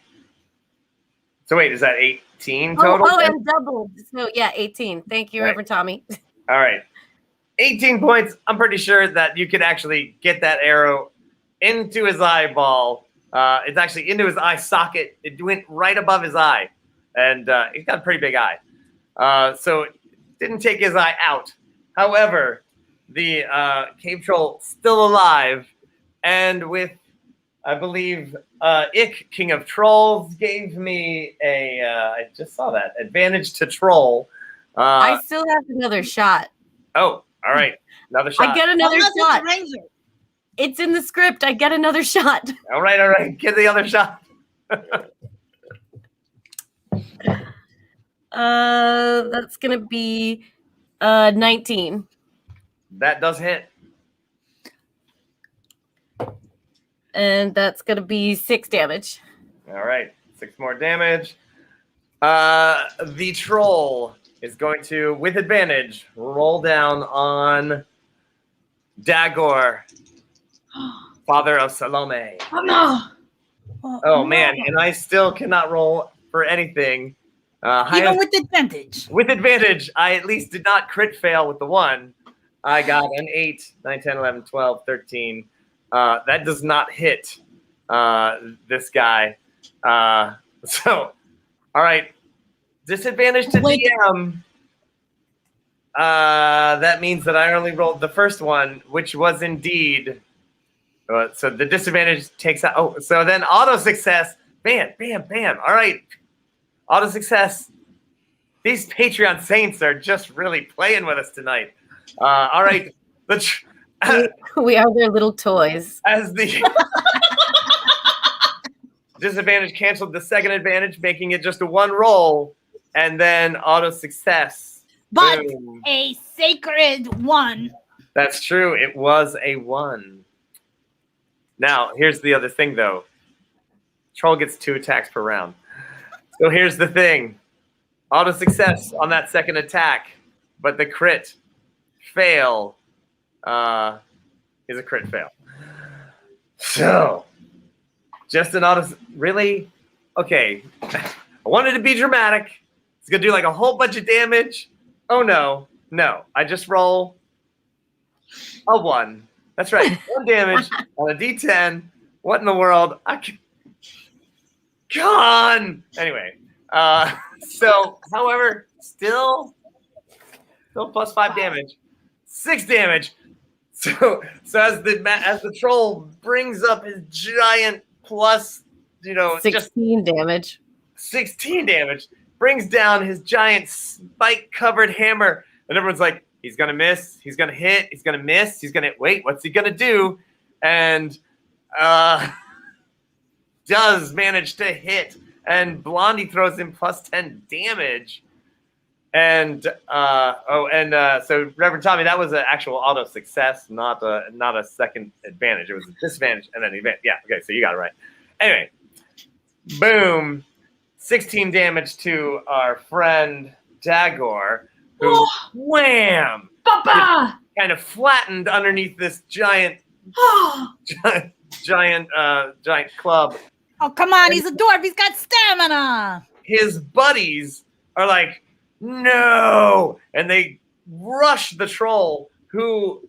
So wait, is that 18 total? Oh, and doubled. So yeah, 18. Thank you, Right. Reverend Tommy. All right. 18 points. I'm pretty sure that you could actually get that arrow into his eyeball. It's actually into his eye socket. It went right above his eye. And he's got a pretty big eye. So it didn't take his eye out. However, the cave troll still alive. And with, I believe, Ick, King of Trolls, gave me I just saw that, advantage to troll. I still have another shot. Oh, all right. Another shot. I get another Unless it's shot. a ranger. It's in the script. I get another shot. All right. Get the other shot. That's gonna be 19. That does hit. And that's gonna be 6 damage. All right. 6 more damage. The troll is going to, with advantage, roll down on Dagor, father of Salome. Oh no! Oh, man. And I still cannot roll for anything. Even with advantage. With advantage, I at least did not crit fail with the 1. I got an 8, 9, 10, 11, 12, 13. That does not hit this guy. So, all right. Disadvantage to Wait. DM. That means that I only rolled the first one, which was indeed. So the disadvantage takes out. Oh, so then auto success. Bam, bam, bam. All right. Auto success. These Patreon saints are just really playing with us tonight. All right. We are their little toys. As the disadvantage canceled the second advantage, making it just a 1 roll, and then auto success. But Boom. a sacred 1. That's true. It was a 1. Now, here's the other thing, though. Troll gets 2 attacks per round. So here's the thing. Auto success on that second attack, but the crit fail is a crit fail. So, just an auto... Really? Okay. I wanted to be dramatic. It's going to do like a whole bunch of damage. Oh, no. No. I just roll a 1. That's right. 1 damage on a D10. What in the world? Gone! Anyway. So, however, still plus 5 damage. 6 damage. So as the troll brings up his giant plus, 16 damage. 16 damage, brings down his giant spike-covered hammer, and everyone's like, he's gonna miss, he's gonna hit, he's gonna miss, he's gonna wait, what's he gonna do? And does manage to hit, and Blondie throws him plus 10 damage. And so Reverend Tommy, that was an actual auto success, not a second advantage. It was a disadvantage and then an advantage. Yeah, okay, so you got it right. Anyway, boom, 16 damage to our friend Dagor, who wham, Papa! kind of flattened underneath this giant club. Oh, come on, he's a dwarf. He's got stamina. His buddies are like, no! And they rush the troll, who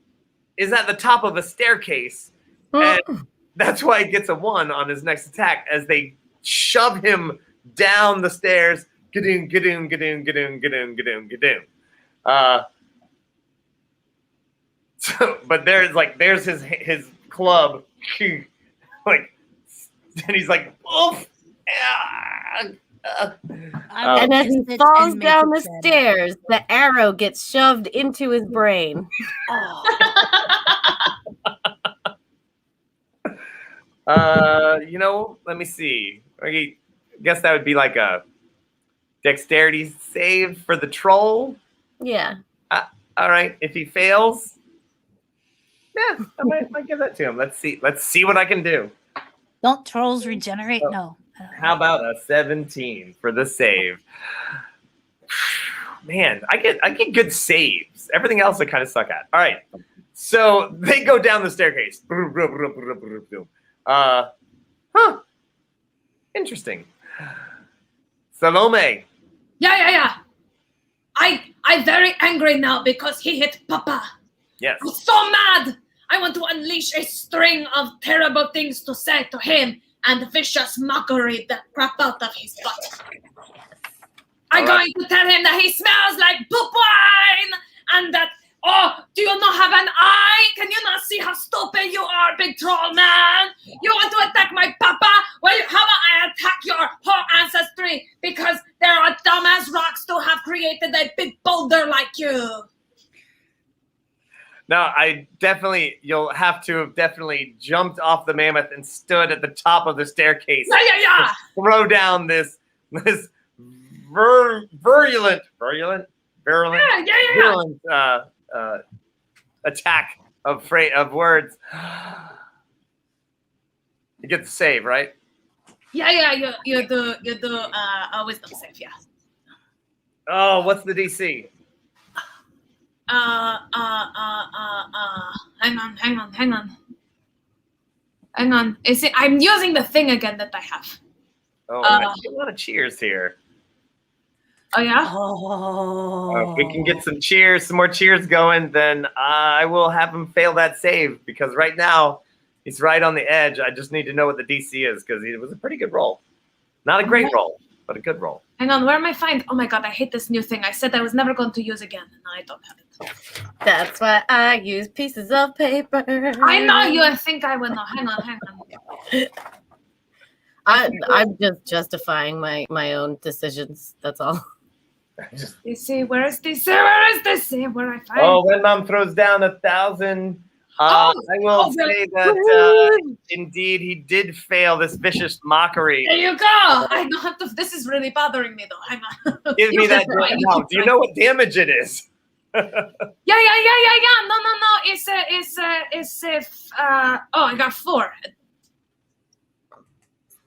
is at the top of a staircase. And That's why he gets a 1 on his next attack as they shove him down the stairs. Gadoon, gadoon, gadoon, gadoon, gadoon, gadoon, gadoon. But there's his club, like, and he's like, oof. And as he falls down the stairs, the arrow gets shoved into his brain. Let me see. I guess that would be like a dexterity save for the troll. Yeah. All right. If he fails, yeah, I might give that to him. Let's see what I can do. Don't trolls regenerate? No. How about a 17 for the save? Man, I get good saves. Everything else I kind of suck at. All right. So they go down the staircase. Interesting. Salome. Yeah. I'm very angry now because he hit Papa. Yes. I'm so mad. I want to unleash a string of terrible things to say to him and vicious mockery that crop out of his butt. I'm going to tell him that he smells like poop wine and that, do you not have an eye? Can you not see how stupid you are, big troll man? You want to attack my papa? Well, how about I attack your whole ancestry because there are dumbass rocks to have created a big boulder like you. No, you'll have to have definitely jumped off the mammoth and stood at the top of the staircase. Yeah. Throw down this virulent attack of words. You get the save, right? Yeah. You do a wisdom save, yeah. Oh, what's the DC? Hang on. Is it? I'm using the thing again that I have. Oh, I see a lot of cheers here. Oh yeah. If we can get some more cheers going, then I will have him fail that save because right now he's right on the edge. I just need to know what the DC is because it was a pretty good roll. Not a great roll, but a good roll. Hang on, where am I find? Oh my god, I hate this new thing. I said I was never going to use again. No, I don't have it. That's why I use pieces of paper. I know you. I think I will know. Hang on. I'm just justifying my own decisions. That's all. DC, where is DC? Where is DC? Where I find? Oh, when Mom throws down 1,000. I will say that indeed he did fail this vicious mockery. There you go. I don't have to. This is really bothering me though. Hang on. Give me that. Do you know what damage it is? Yeah. No. It's I got 4.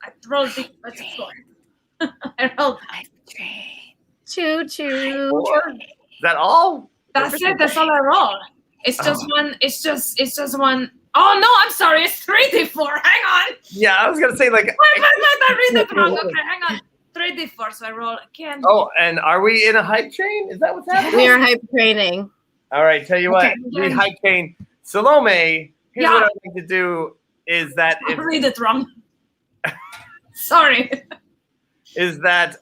I rolled the. That's a 4. I rolled. Choo. Is that all? That's it. That's all I roll. It's just one. It's just one. Oh no! I'm sorry. It's 3d4. Hang on. Yeah, I was gonna say like. Wait, I read it wrong. Okay, hang on. 3d4. So I roll again. Oh, and are we in a hype train? Is that what's happening? We are hype training. All right. Tell you what. We hype train. Salome. Here's what I'd like to do. Is that I read it wrong? Sorry. Is that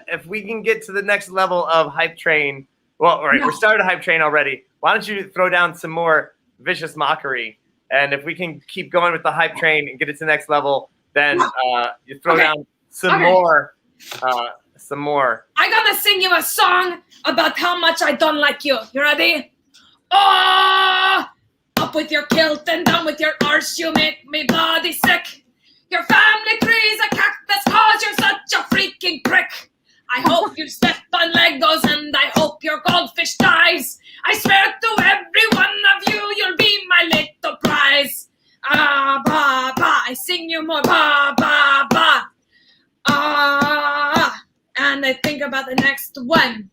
if we can get to the next level of hype train? Well, all right. We're started hype train already. Why don't you throw down some more vicious mockery? And if we can keep going with the hype train and get it to the next level, then you throw down some more. Some more. I'm gonna sing you a song about how much I don't like you. You ready? Oh, up with your kilt and down with your arse. You make me bloody sick. Your family tree's a cactus cause you're such a freaking prick. I hope you step on Legos and I hope your goldfish dies. I swear to every one of you, you'll be my little prize. Ah, ba, ba, I sing you more, ba, ba, ba. Ah, and I think about the next one.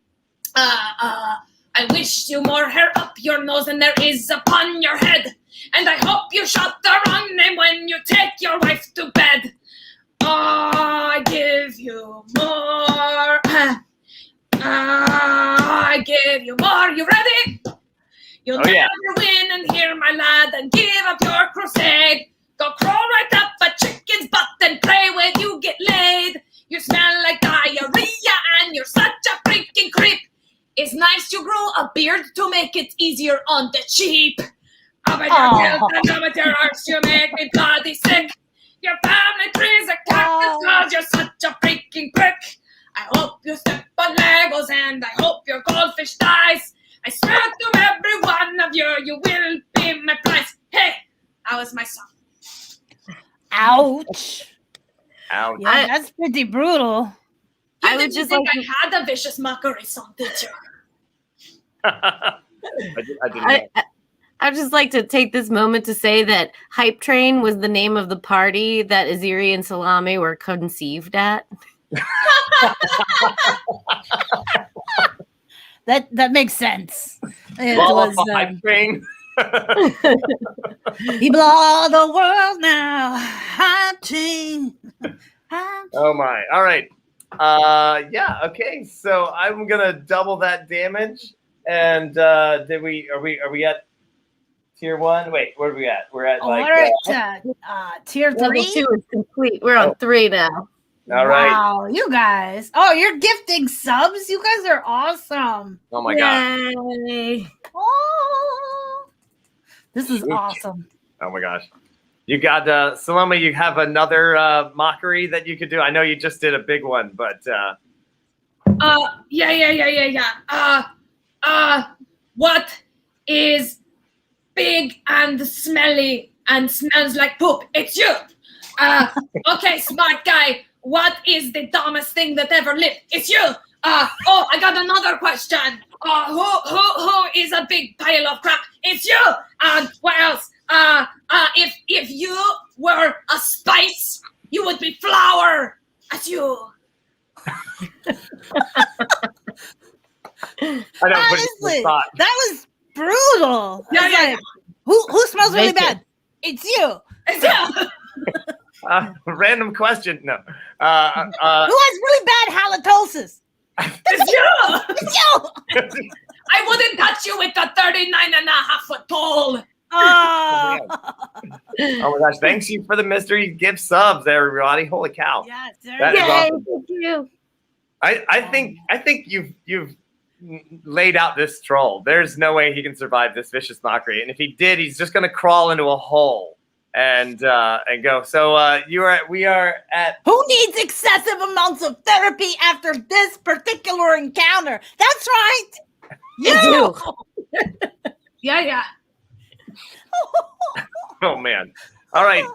I wish you more hair up your nose than there is upon your head. And I hope you shot the wrong name when you take your wife to bed. I give you more. I give you more. You ready? You'll never win and hear my lad and give up your crusade. Go crawl beard to make it easier on the cheap. With your guilt and with your arts, you make me bloody sick. Your family tree's a cactus cause you're such a freaking prick. I hope you step on Legos and I hope your goldfish dies. I swear to every one of you, you will be my prize. Hey, that was my song. Ouch. Ouch. Yeah, that's pretty brutal. You I would didn't just think like I had a vicious mockery song, did you? I didn't know. I'd just like to take this moment to say that Hype Train was the name of the party that Aziri and Salami were conceived at. That makes sense. It Roll was up a hype train. people all the world now. Hype train. Hype Oh my. All right. Yeah, okay. So I'm gonna double that damage. And are we at tier 1? Wait, where are we at? We're at like we're at tier Level 3. 2 is complete. We're on 3 now. all right. Wow, you guys. Oh, you're gifting subs? You guys are awesome. Oh my god. Yay. Oh, this is Shoot. awesome. Oh my gosh. You got Salome, you have another mockery that you could do. I know you just did a big one, but Yeah. What is big and smelly and smells like poop? It's you. Okay, smart guy. What is the dumbest thing that ever lived? It's you. Oh, I got another question. Who is a big pile of crap? It's you. And what else? If you were a spice, you would be flour. That's you. I don't put it in the Honestly, spot. that was brutal. Yeah, I was yeah, like, who smells really Bacon. bad? It's you. It's you. Random question. No. Who has really bad halitosis? It's you. It's you. I wouldn't touch you with a 39.5-foot pole. Oh, Oh my gosh! Thanks you for the mystery gift subs, everybody. Holy cow! yes, there That you is go. Yay, awesome. thank you. I think you've laid out this troll. There's no way he can survive this vicious mockery, and if he did, he's just gonna crawl into a hole and go. So we are at Who needs excessive amounts of therapy after this particular encounter? That's right. You. Yeah. oh man. All right.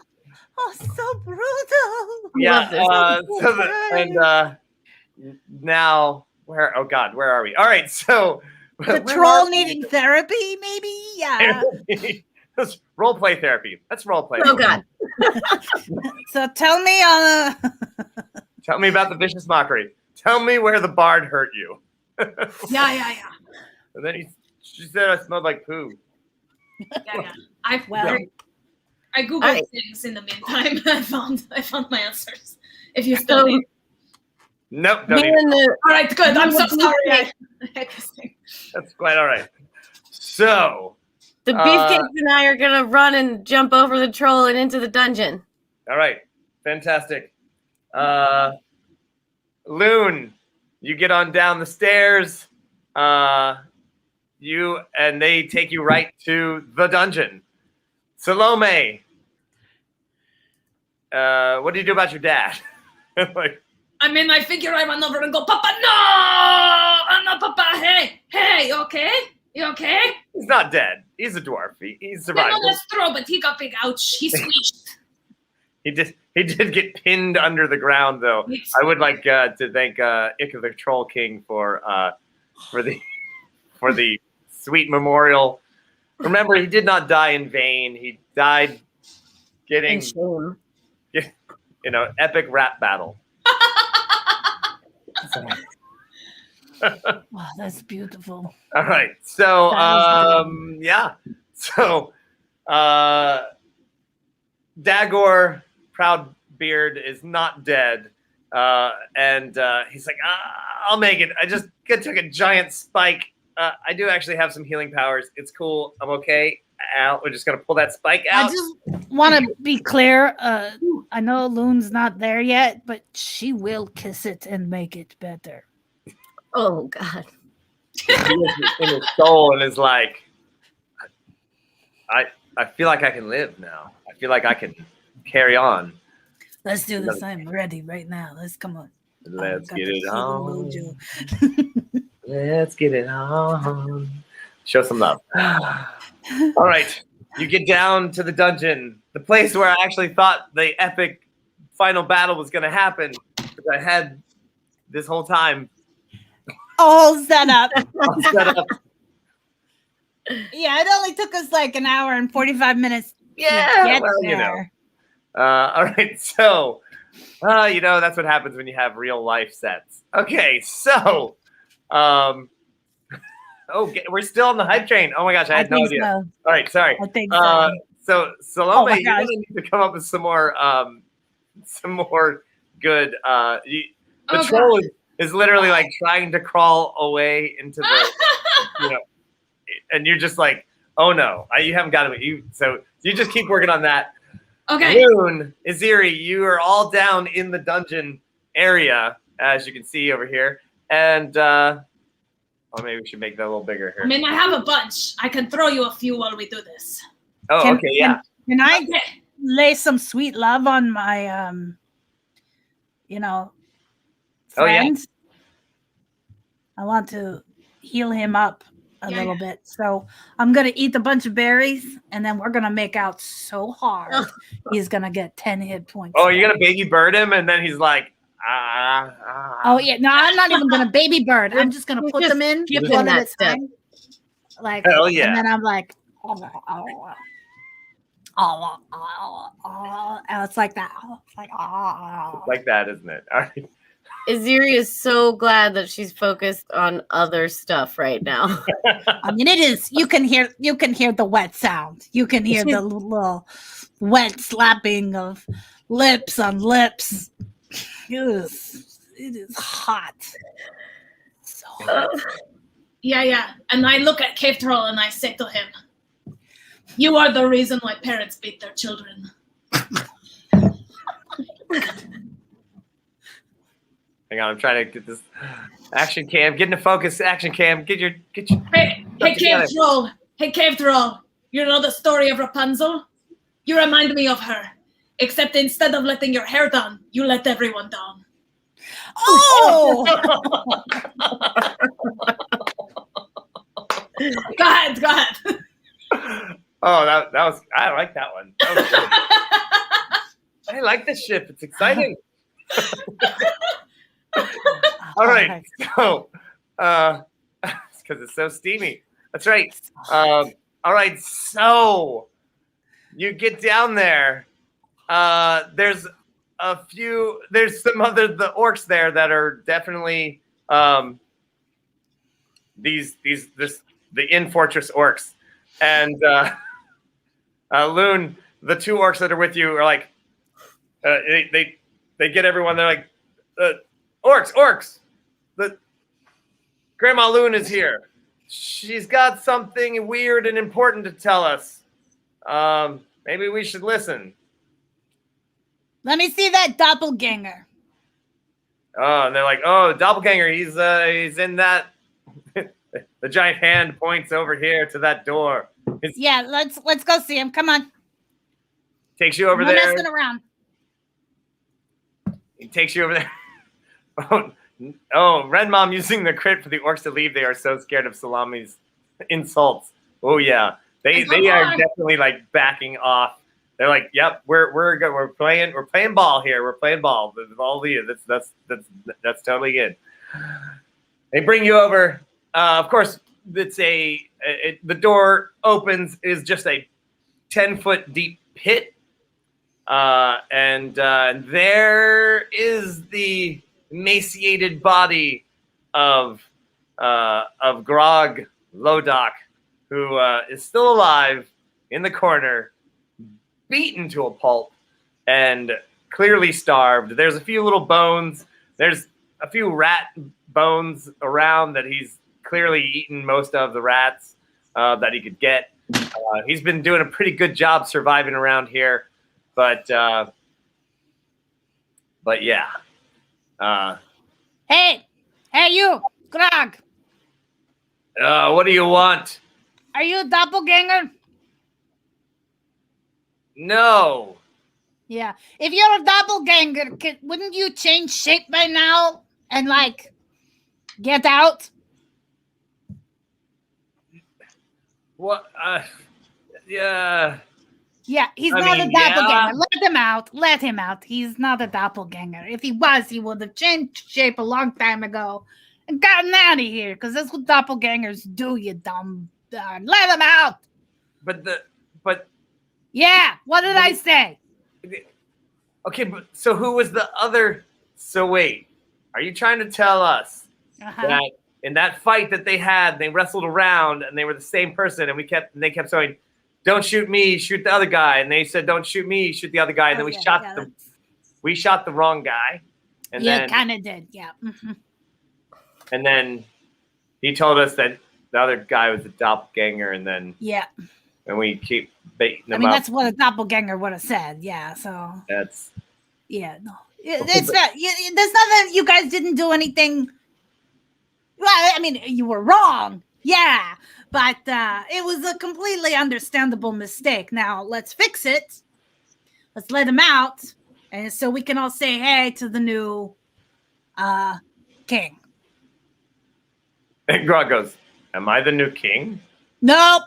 Oh, so brutal. Yeah. Now where? Oh God, where are we? All right. So The troll needing therapy, maybe? Yeah. Let's role play therapy. Let's role play. Oh, God. So tell me Tell me about the vicious mockery. Tell me where the bard hurt you. Yeah. And then she said I smelled like poo. Yeah. Well. I googled Alright. things in the meantime. I found my answers. If you still need. Nope. Me Don't even. and the All right, good. I'm so the sorry. beefcake- I this thing. That's quite all right. So, the beefcakes and I are gonna run and jump over the troll and into the dungeon. all right. Fantastic. Loon, you get on down the stairs. They take you right to the dungeon. Salome, what do you do about your dad? Like, I mean, I figure I run over and go, Papa, no! Oh, no, Papa, hey, you okay? You okay? he's not dead. He's a dwarf. He Yeah, survived. no, that's true, but he got big. Ouch. He squeezed. He did get pinned under the ground, though. I would like to thank Ika the Troll King for the sweet memorial. Remember, he did not die in vain. He died getting And shame. epic rap battle. wow, that's beautiful. All right, so That yeah, so Dagor Proudbeard is not dead, and he's like, I'll make it. I just took a giant spike. I do actually have some healing powers. It's cool. I'm okay. We're just gonna pull that spike I out. just want to be clear. I know Loon's not there yet, but she will kiss it and make it better. Oh, God. in his soul and is like, I feel like I can live now. I feel like I can carry on. Let's do this. I'm ready right now. Let's come on. Let's Got get the it healing on. mojo. Let's get it on. Show some love. All right. You get down to the dungeon, the place where I actually thought the epic final battle was going to happen. Because I had this whole time All set up. all set up. Yeah, it only took us like an hour and 45 minutes Yeah, to get well, there. you know. All right. So, you know, that's what happens when you have real life sets. Okay. So, okay, we're still on the hype train. Oh my gosh, I had no think idea. so. All right, sorry. I think so. So Oh Salome, my you're gosh. gonna need to come up with some more good. The Oh, troll is literally like trying to crawl away into the, you know, and you're just like, oh no, you haven't got it. So you just keep working on that. Okay. Loon, Iziri, you are all down in the dungeon area, as you can see over here, and or maybe we should make that a little bigger here. I mean, I have a bunch. I can throw you a few while we do this. Oh, Can- okay, yeah. Can I Okay. lay some sweet love on my, you know, Oh, yeah. friend? I want to heal him up a Yeah, little bit. So I'm going to eat a bunch of berries, and then we're going to make out so hard. He's going to get 10 hit points. Oh, you're gonna baby bird him, and then he's like, Oh, yeah. No, I'm not even going to baby bird. I'm just going to put just them in skipping one at that a step. time. Like, Hell yeah. And then I'm like, and it's like that. It's like, like that, isn't it? All right. Aziri is so glad that she's focused on other stuff right now. I mean, it is. You can hear the wet sound. You can hear the little wet slapping of lips on lips. It is hot. So hot. Yeah. And I look at Cave Troll and I say to him, "You are the reason why parents beat their children." Hang on, I'm trying to get this action cam. Get into focus. Action cam. Get your. Hey, together. Cave Troll. Hey, Cave Troll. You know the story of Rapunzel? You remind me of her. Except instead of letting your hair down, you let everyone down. Oh, Go ahead. Oh, that was. I like that one. That was good. I like this ship. It's exciting. All right. So, it's because it's so steamy. That's right. All right. So, you get down there. There's some other the orcs there that are definitely the in fortress orcs, and Loon, the two orcs that are with you are like they get everyone. They're like orcs. The Grandma Loon is here. She's got something weird and important to tell us. Maybe we should listen. let me see that doppelganger. Oh, and they're like, oh, doppelganger, he's in that. The giant hand points over here to that door. Yeah, let's go see him. Come on. Takes you over No there. messing around. He takes you over there. Oh, Red Mom using the crit for the orcs to leave. They are so scared of Salami's insults. Oh yeah, they are definitely like backing off. They're like, yep, we're good. We're playing ball here. We're playing ball with all of you. That's totally good. They bring you over. Of course, it's the door opens. Is just a 10-foot deep pit, and there is the emaciated body of Grog Lodok, who is still alive in the corner, beaten to a pulp, and clearly starved. There's a few little bones. There's a few rat bones around that he's clearly eaten most of the rats that he could get. He's been doing a pretty good job surviving around here, but yeah. Hey, you, Grog. What do you want? Are you a doppelganger? No. Yeah. If you're a doppelganger, wouldn't you change shape by now and like get out? What? Yeah. Yeah, he's I not mean, a doppelganger. yeah. Let him out. Let him out. He's not a doppelganger. If he was, he would have changed shape a long time ago and gotten out of here. Because that's what doppelgangers do. You dumb. Let him out. But Yeah. What did I say? okay, but so who was the other? So wait, are you trying to tell us that in that fight that they had, they wrestled around and they were the same person, and they kept saying, "Don't shoot me, shoot the other guy," and they said, "Don't shoot me, shoot the other guy," and then we shot the wrong guy, and yeah, then kind of did, yeah. Mm-hmm. And then he told us that the other guy was a doppelganger, and then and we keep baiting him. I mean, up. that's what a doppelganger would have said, yeah. So That's no, it's not. There's nothing. You guys didn't do anything. Well, I mean, you were wrong, yeah, but it was a completely understandable mistake. Now let's fix it. Let's let him out, and so we can all say hey to the new king. And Grog goes, "Am I the new king?" Nope,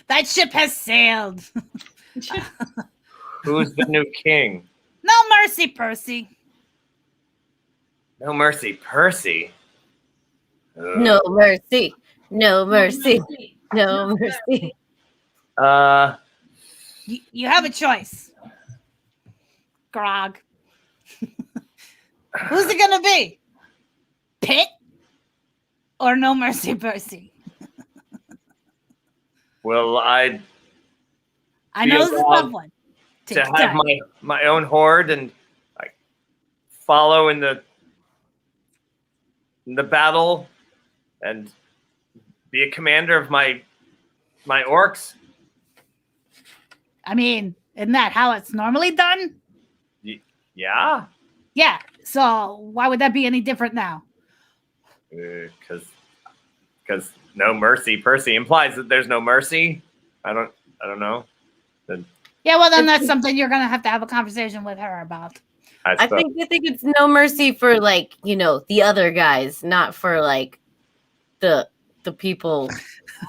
that ship has sailed. Who's the new king? No mercy, Percy. No mercy, Percy. No mercy. No mercy. No mercy. You have a choice, Grog. Who's it gonna be? Pitt or No Mercy, Percy? Well, I know this is a tough one. To have my own horde and like follow in the battle and be a commander of my orcs. I mean, isn't that how it's normally done? Yeah. Yeah. So why would that be any different now? Because no mercy, Percy implies that there's no mercy. I don't know. Yeah, well then that's something you're gonna have a conversation with her about. I think it's no mercy for like, the other guys, not for like the people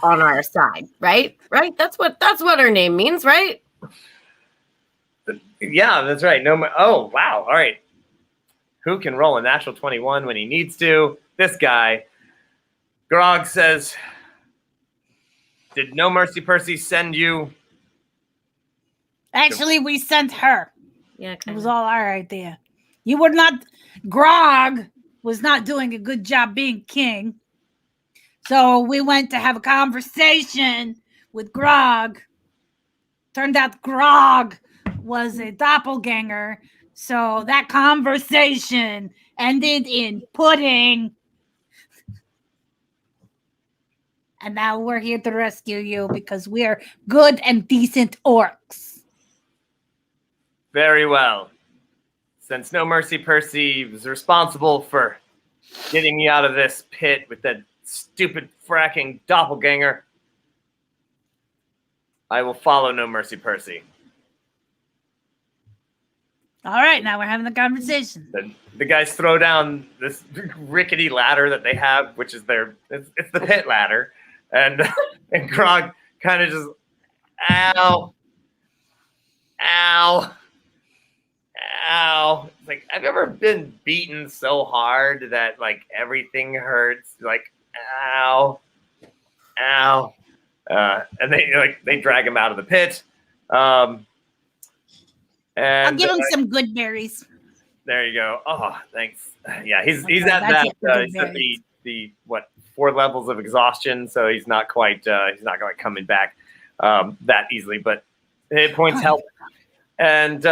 on our side, right? Right? That's what her name means, right? Yeah, that's right. Oh, wow. All right. Who can roll a natural 21 when he needs to? This guy. Grog says, "Did No Mercy Percy send you?" Actually, we sent her. Yeah, it was all our idea. You were not. Grog was not doing a good job being king. So we went to have a conversation with Grog. Turned out Grog was a doppelganger. So that conversation ended in pudding. And now we're here to rescue you because we're good and decent orcs. Very well. Since No Mercy Percy was responsible for getting me out of this pit with that stupid fracking doppelganger, I will follow No Mercy Percy. All right, now we're having the conversation. The guys throw down this rickety ladder that they have, which is it's the pit ladder. And Grog kind of just, ow. It's like, I've ever been beaten so hard that like everything hurts. Like, ow. And they drag him out of the pit. And I'll give him some good berries. There you go. Oh, thanks. Yeah, he's at that. He's at the 4 levels of exhaustion, so he's not quite coming back that easily. But hit points help, and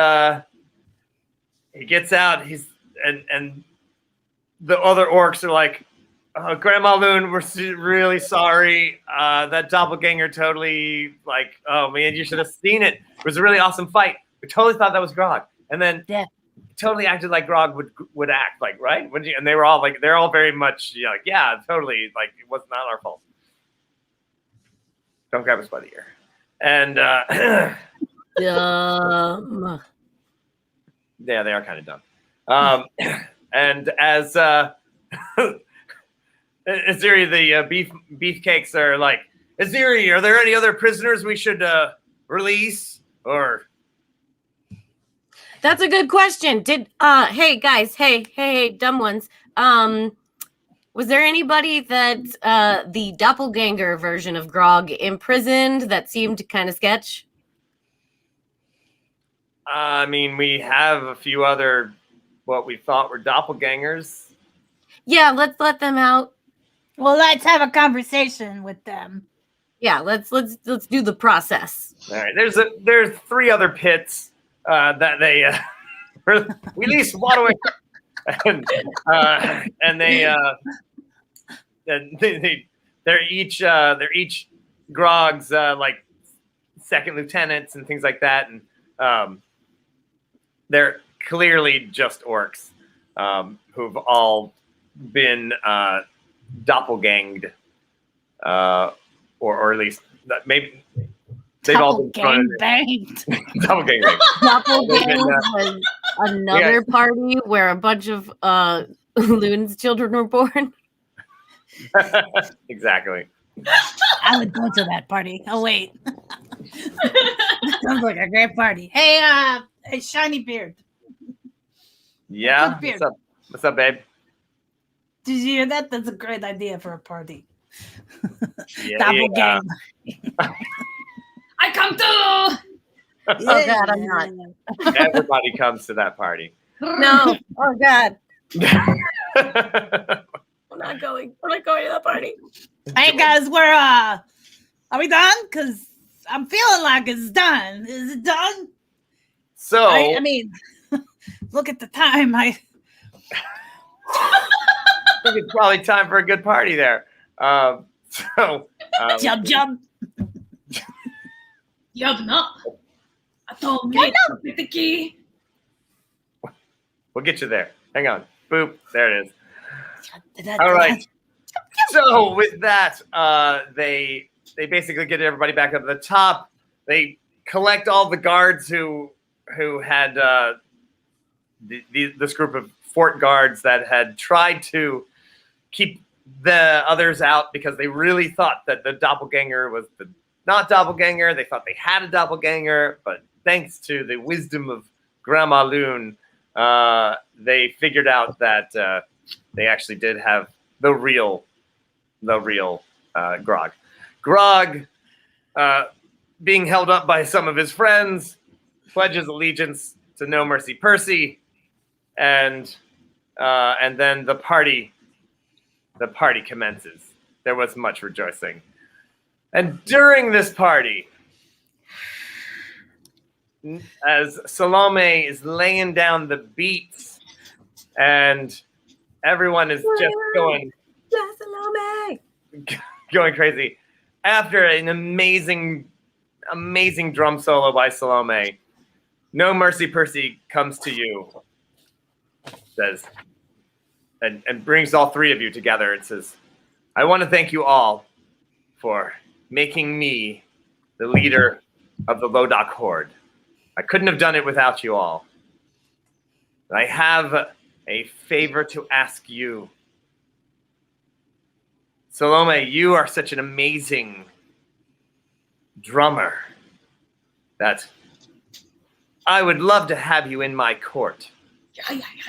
he gets out. And the other orcs are like, "Grandma Loon, we're really sorry. That doppelganger totally oh man, you should have seen it. It was a really awesome fight. We totally thought that was Grog, and then totally acted like Grog would act, like, right? And they were all like, they're all very much yeah, totally, like, it was not our fault." Don't grab us by the ear. And Dumb. yeah, they are kind of dumb. And as Aziri, the beefcakes are like, Aziri, are there any other prisoners we should release? Or That's a good question. Hey guys, hey, dumb ones. Was there anybody that the doppelganger version of Grog imprisoned that seemed kind of sketch? I mean, we have a few other what we thought were doppelgangers. Yeah, let's let them out. Well, let's have a conversation with them. Yeah, let's do the process. All right, there's 3 other pits that they released Waterway, and they're each Grog's like second lieutenants and things like that, and they're clearly just orcs who've all been doppelganged, or at least maybe they've all been thrown in banged. doppelgang. Doppelgang was another party where a bunch of Loon's children were born. Exactly. I would go to that party. Oh wait, sounds like a great party. Hey, shiny beard. Yeah. Good beard. What's up, babe? Did you hear that? That's a great idea for a party. Yeah, Doppelgang. I come too. Oh God, I'm not. Everybody comes to that party. No. Oh God. I'm not going. I'm not going to that party. Hey guys, are we done? Cause I'm feeling like it's done. Is it done? So I mean, look at the time. I think it's probably time for a good party there. Jump. Yabna. I told me the key. We'll get you there. Hang on. Boop. There it is. All right. So with that, they basically get everybody back up to the top. They collect all the guards who had this group of fort guards that had tried to keep the others out because they really thought that the doppelganger was the not doppelganger. They thought they had a doppelganger, but thanks to the wisdom of Grandma Loon, they figured out that they actually did have the real Grog. Grog, being held up by some of his friends, pledges allegiance to No Mercy Percy, and then the party commences. There was much rejoicing. And during this party, as Salome is laying down the beats and everyone is just going crazy, after an amazing drum solo by Salome, No Mercy Percy comes to you, says, and brings all 3 of you together and says, I want to thank you all for making me the leader of the Lodok Horde. I couldn't have done it without you all. I have a favor to ask you. Salome, you are such an amazing drummer that I would love to have you in my court.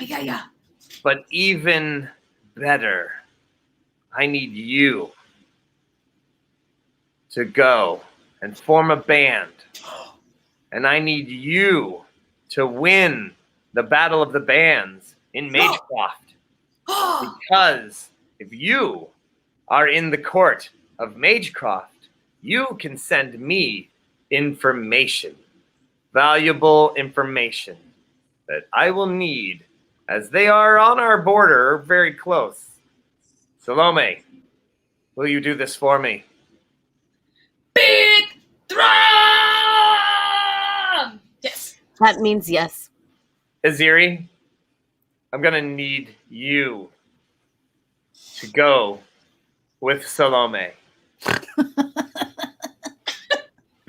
Yeah. But even better, I need you to go and form a band. And I need you to win the Battle of the Bands in Magecroft. Because if you are in the court of Magecroft, you can send me information, valuable information that I will need as they are on our border very close. Salome, will you do this for me? Beat drum. Yes. That means yes. Aziri, I'm going to need you to go with Salome.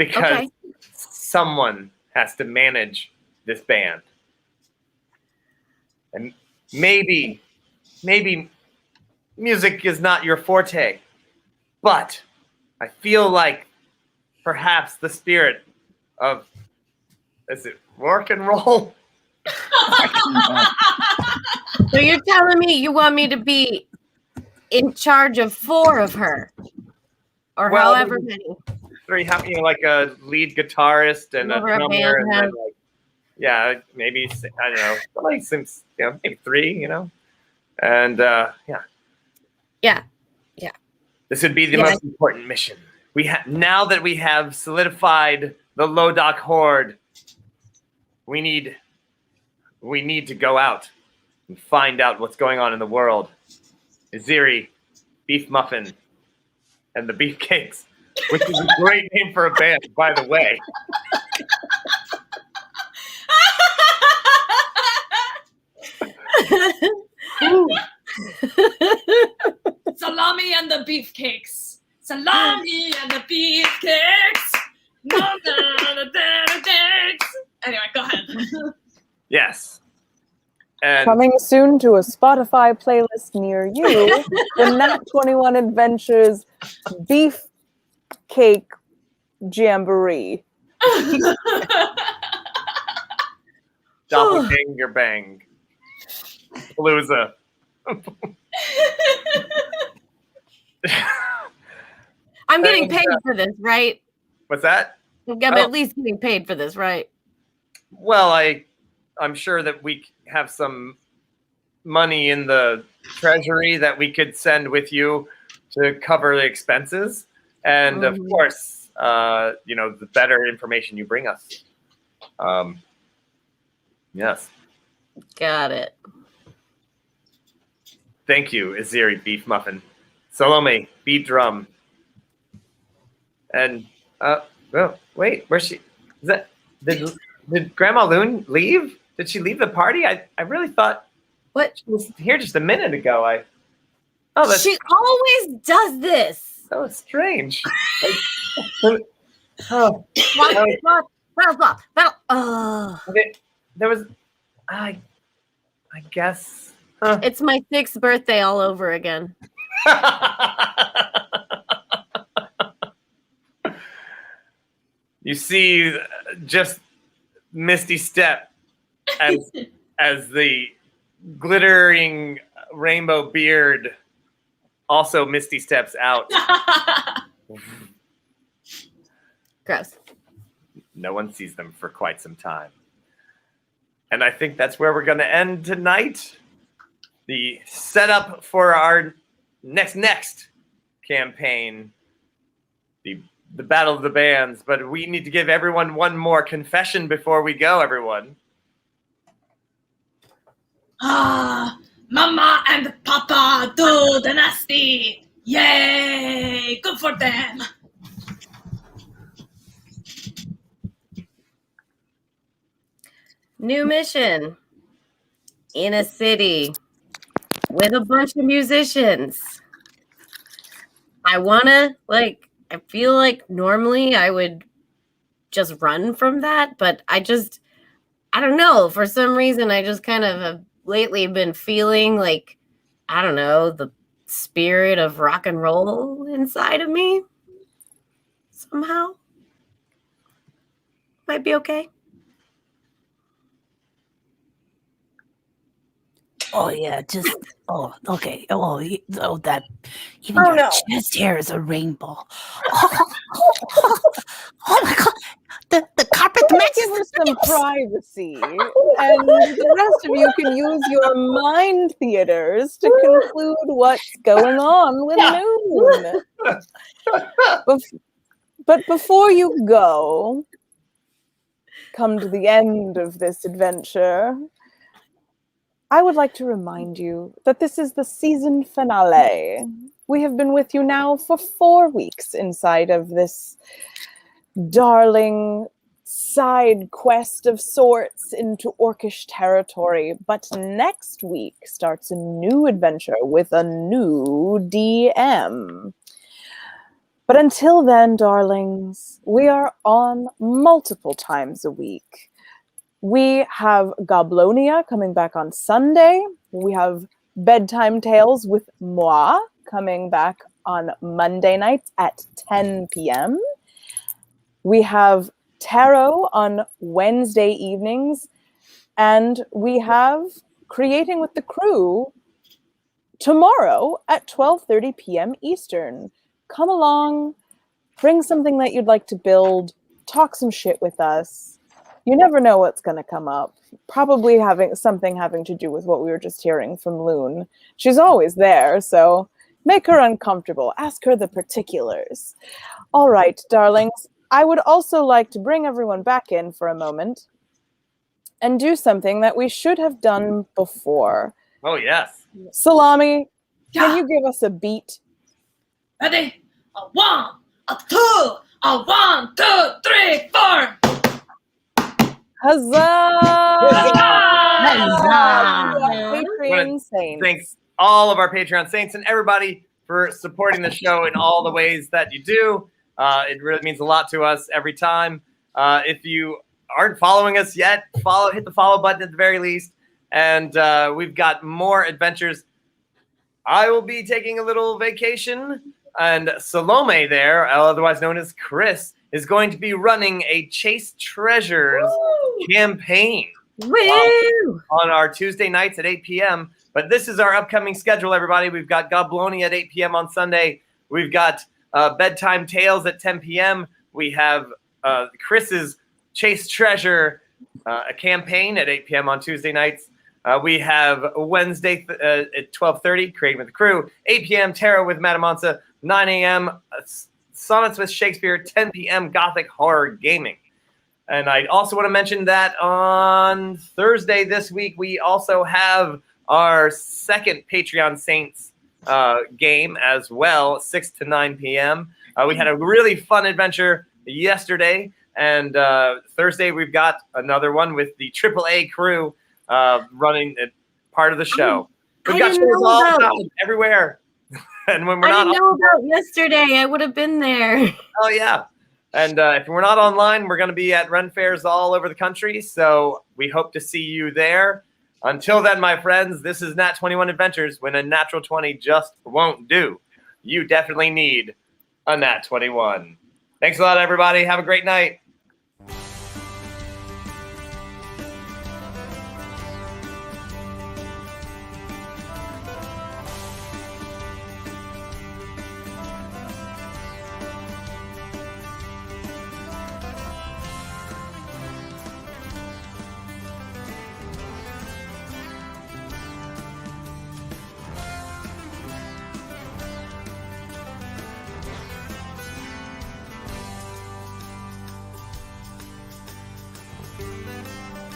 because Okay. someone has to manage this band. And maybe music is not your forte, but I feel like perhaps the spirit of, is it rock and roll? So you're telling me you want me to be in charge of 4 of her, or Well, however many? 3, like a lead guitarist and Whatever a a drummer, band and then has. like, yeah, maybe, I don't know, like since, maybe 3, and Yeah. this would be the Yeah. most important mission. Now that we have solidified the Lodok Horde, we need to go out and find out what's going on in the world. Aziri, Beef Muffin, and the Beefcakes, which is a great name for a band, by the way. Salami and the beefcakes. Salami and the beefcakes. Anyway, go ahead. Yes. And Coming soon to a Spotify playlist near you, the Nat21 Adventures Beef Cake Jamboree. Doppelganger Bang. Palooza. I'm getting paid for this, right? What's that? I'm Oh. at least getting paid for this, right? Well, I'm sure that we have some money in the treasury that we could send with you to cover the expenses. And of course, the better information you bring us. Yes. Got it. Thank you, Aziri Beef Muffin. Salome, beat drum. And wait, where's she? Is that did Grandma Loon leave? Did she leave the party? I really thought What? she was here just a minute ago. She always does this. So strange. There was, I guess. It's my 6th birthday all over again. You see, just Misty Step as the glittering rainbow beard also Misty Steps out. Gross. No one sees them for quite some time. And I think that's where we're going to end tonight. The setup for our next campaign, the Battle of the Bands. But we need to give everyone one more confession before we go, everyone. Mama and Papa do the nasty. Yay! Good for them. New mission in a city with a bunch of musicians. I feel like normally I would just run from that, but I don't know. For some reason, I just kind of have lately been feeling like, I don't know, the spirit of rock and roll inside of me somehow. Might be okay. Oh yeah, okay. That even Oh, your no. chest hair is a rainbow. Oh my god, the carpet Give matches her the some lips. privacy, and the rest of you can use your mind theaters to conclude what's going on with Noon. But before you come to the end of this adventure, I would like to remind you that this is the season finale. We have been with you now for 4 weeks inside of this darling side quest of sorts into Orcish territory. But next week starts a new adventure with a new DM. But until then, darlings, we are on multiple times a week. We have Goblonia coming back on Sunday. We have Bedtime Tales with Moi coming back on Monday nights at 10 p.m. We have Tarot on Wednesday evenings. And we have Creating with the Crew tomorrow at 12:30 p.m. Eastern. Come along, bring something that you'd like to build, talk some shit with us. You never know what's going to come up. Probably having to do with what we were just hearing from Loon. She's always there, so make her uncomfortable. Ask her the particulars. All right, darlings. I would also like to bring everyone back in for a moment and do something that we should have done before. Oh, yes. Salami, can you give us a beat? Ready? A 1, a 2, a 1, 2, 3, 4. Huzzah! Huzzah! Patreon Saints. Thanks all of our Patreon Saints and everybody for supporting the show in all the ways that you do. It really means a lot to us every time. If you aren't following us yet, hit the follow button at the very least. And we've got more adventures. I will be taking a little vacation, and Salome there, otherwise known as Chris, is going to be running a Chase Treasures campaign on our Tuesday nights at 8 p.m. But this is our upcoming schedule, everybody. We've got Goblonia at 8 p.m. on Sunday. We've got Bedtime Tales at 10 p.m. We have Chris's Chase Treasure a campaign at 8 p.m. on Tuesday nights. We have Wednesday at 12:30, Creating with the Crew. 8 p.m. Tarot with Madame Mansa. 9 a.m. Sonnets with Shakespeare. 10 p.m. Gothic Horror Gaming. And I also want to mention that on Thursday this week, we also have our second Patreon Saints game as well, 6 to 9 p.m. We had a really fun adventure yesterday. And Thursday, we've got another one with the AAA crew running part of the show. We've got shows all the time, everywhere. And when we're I didn't know about yesterday. I would have been there. Oh, yeah. And if we're not online, we're going to be at Ren Fairs all over the country. So we hope to see you there. Until then, my friends, this is Nat21 Adventures. When a natural 20 just won't do, you definitely need a Nat21. Thanks a lot, everybody. Have a great night.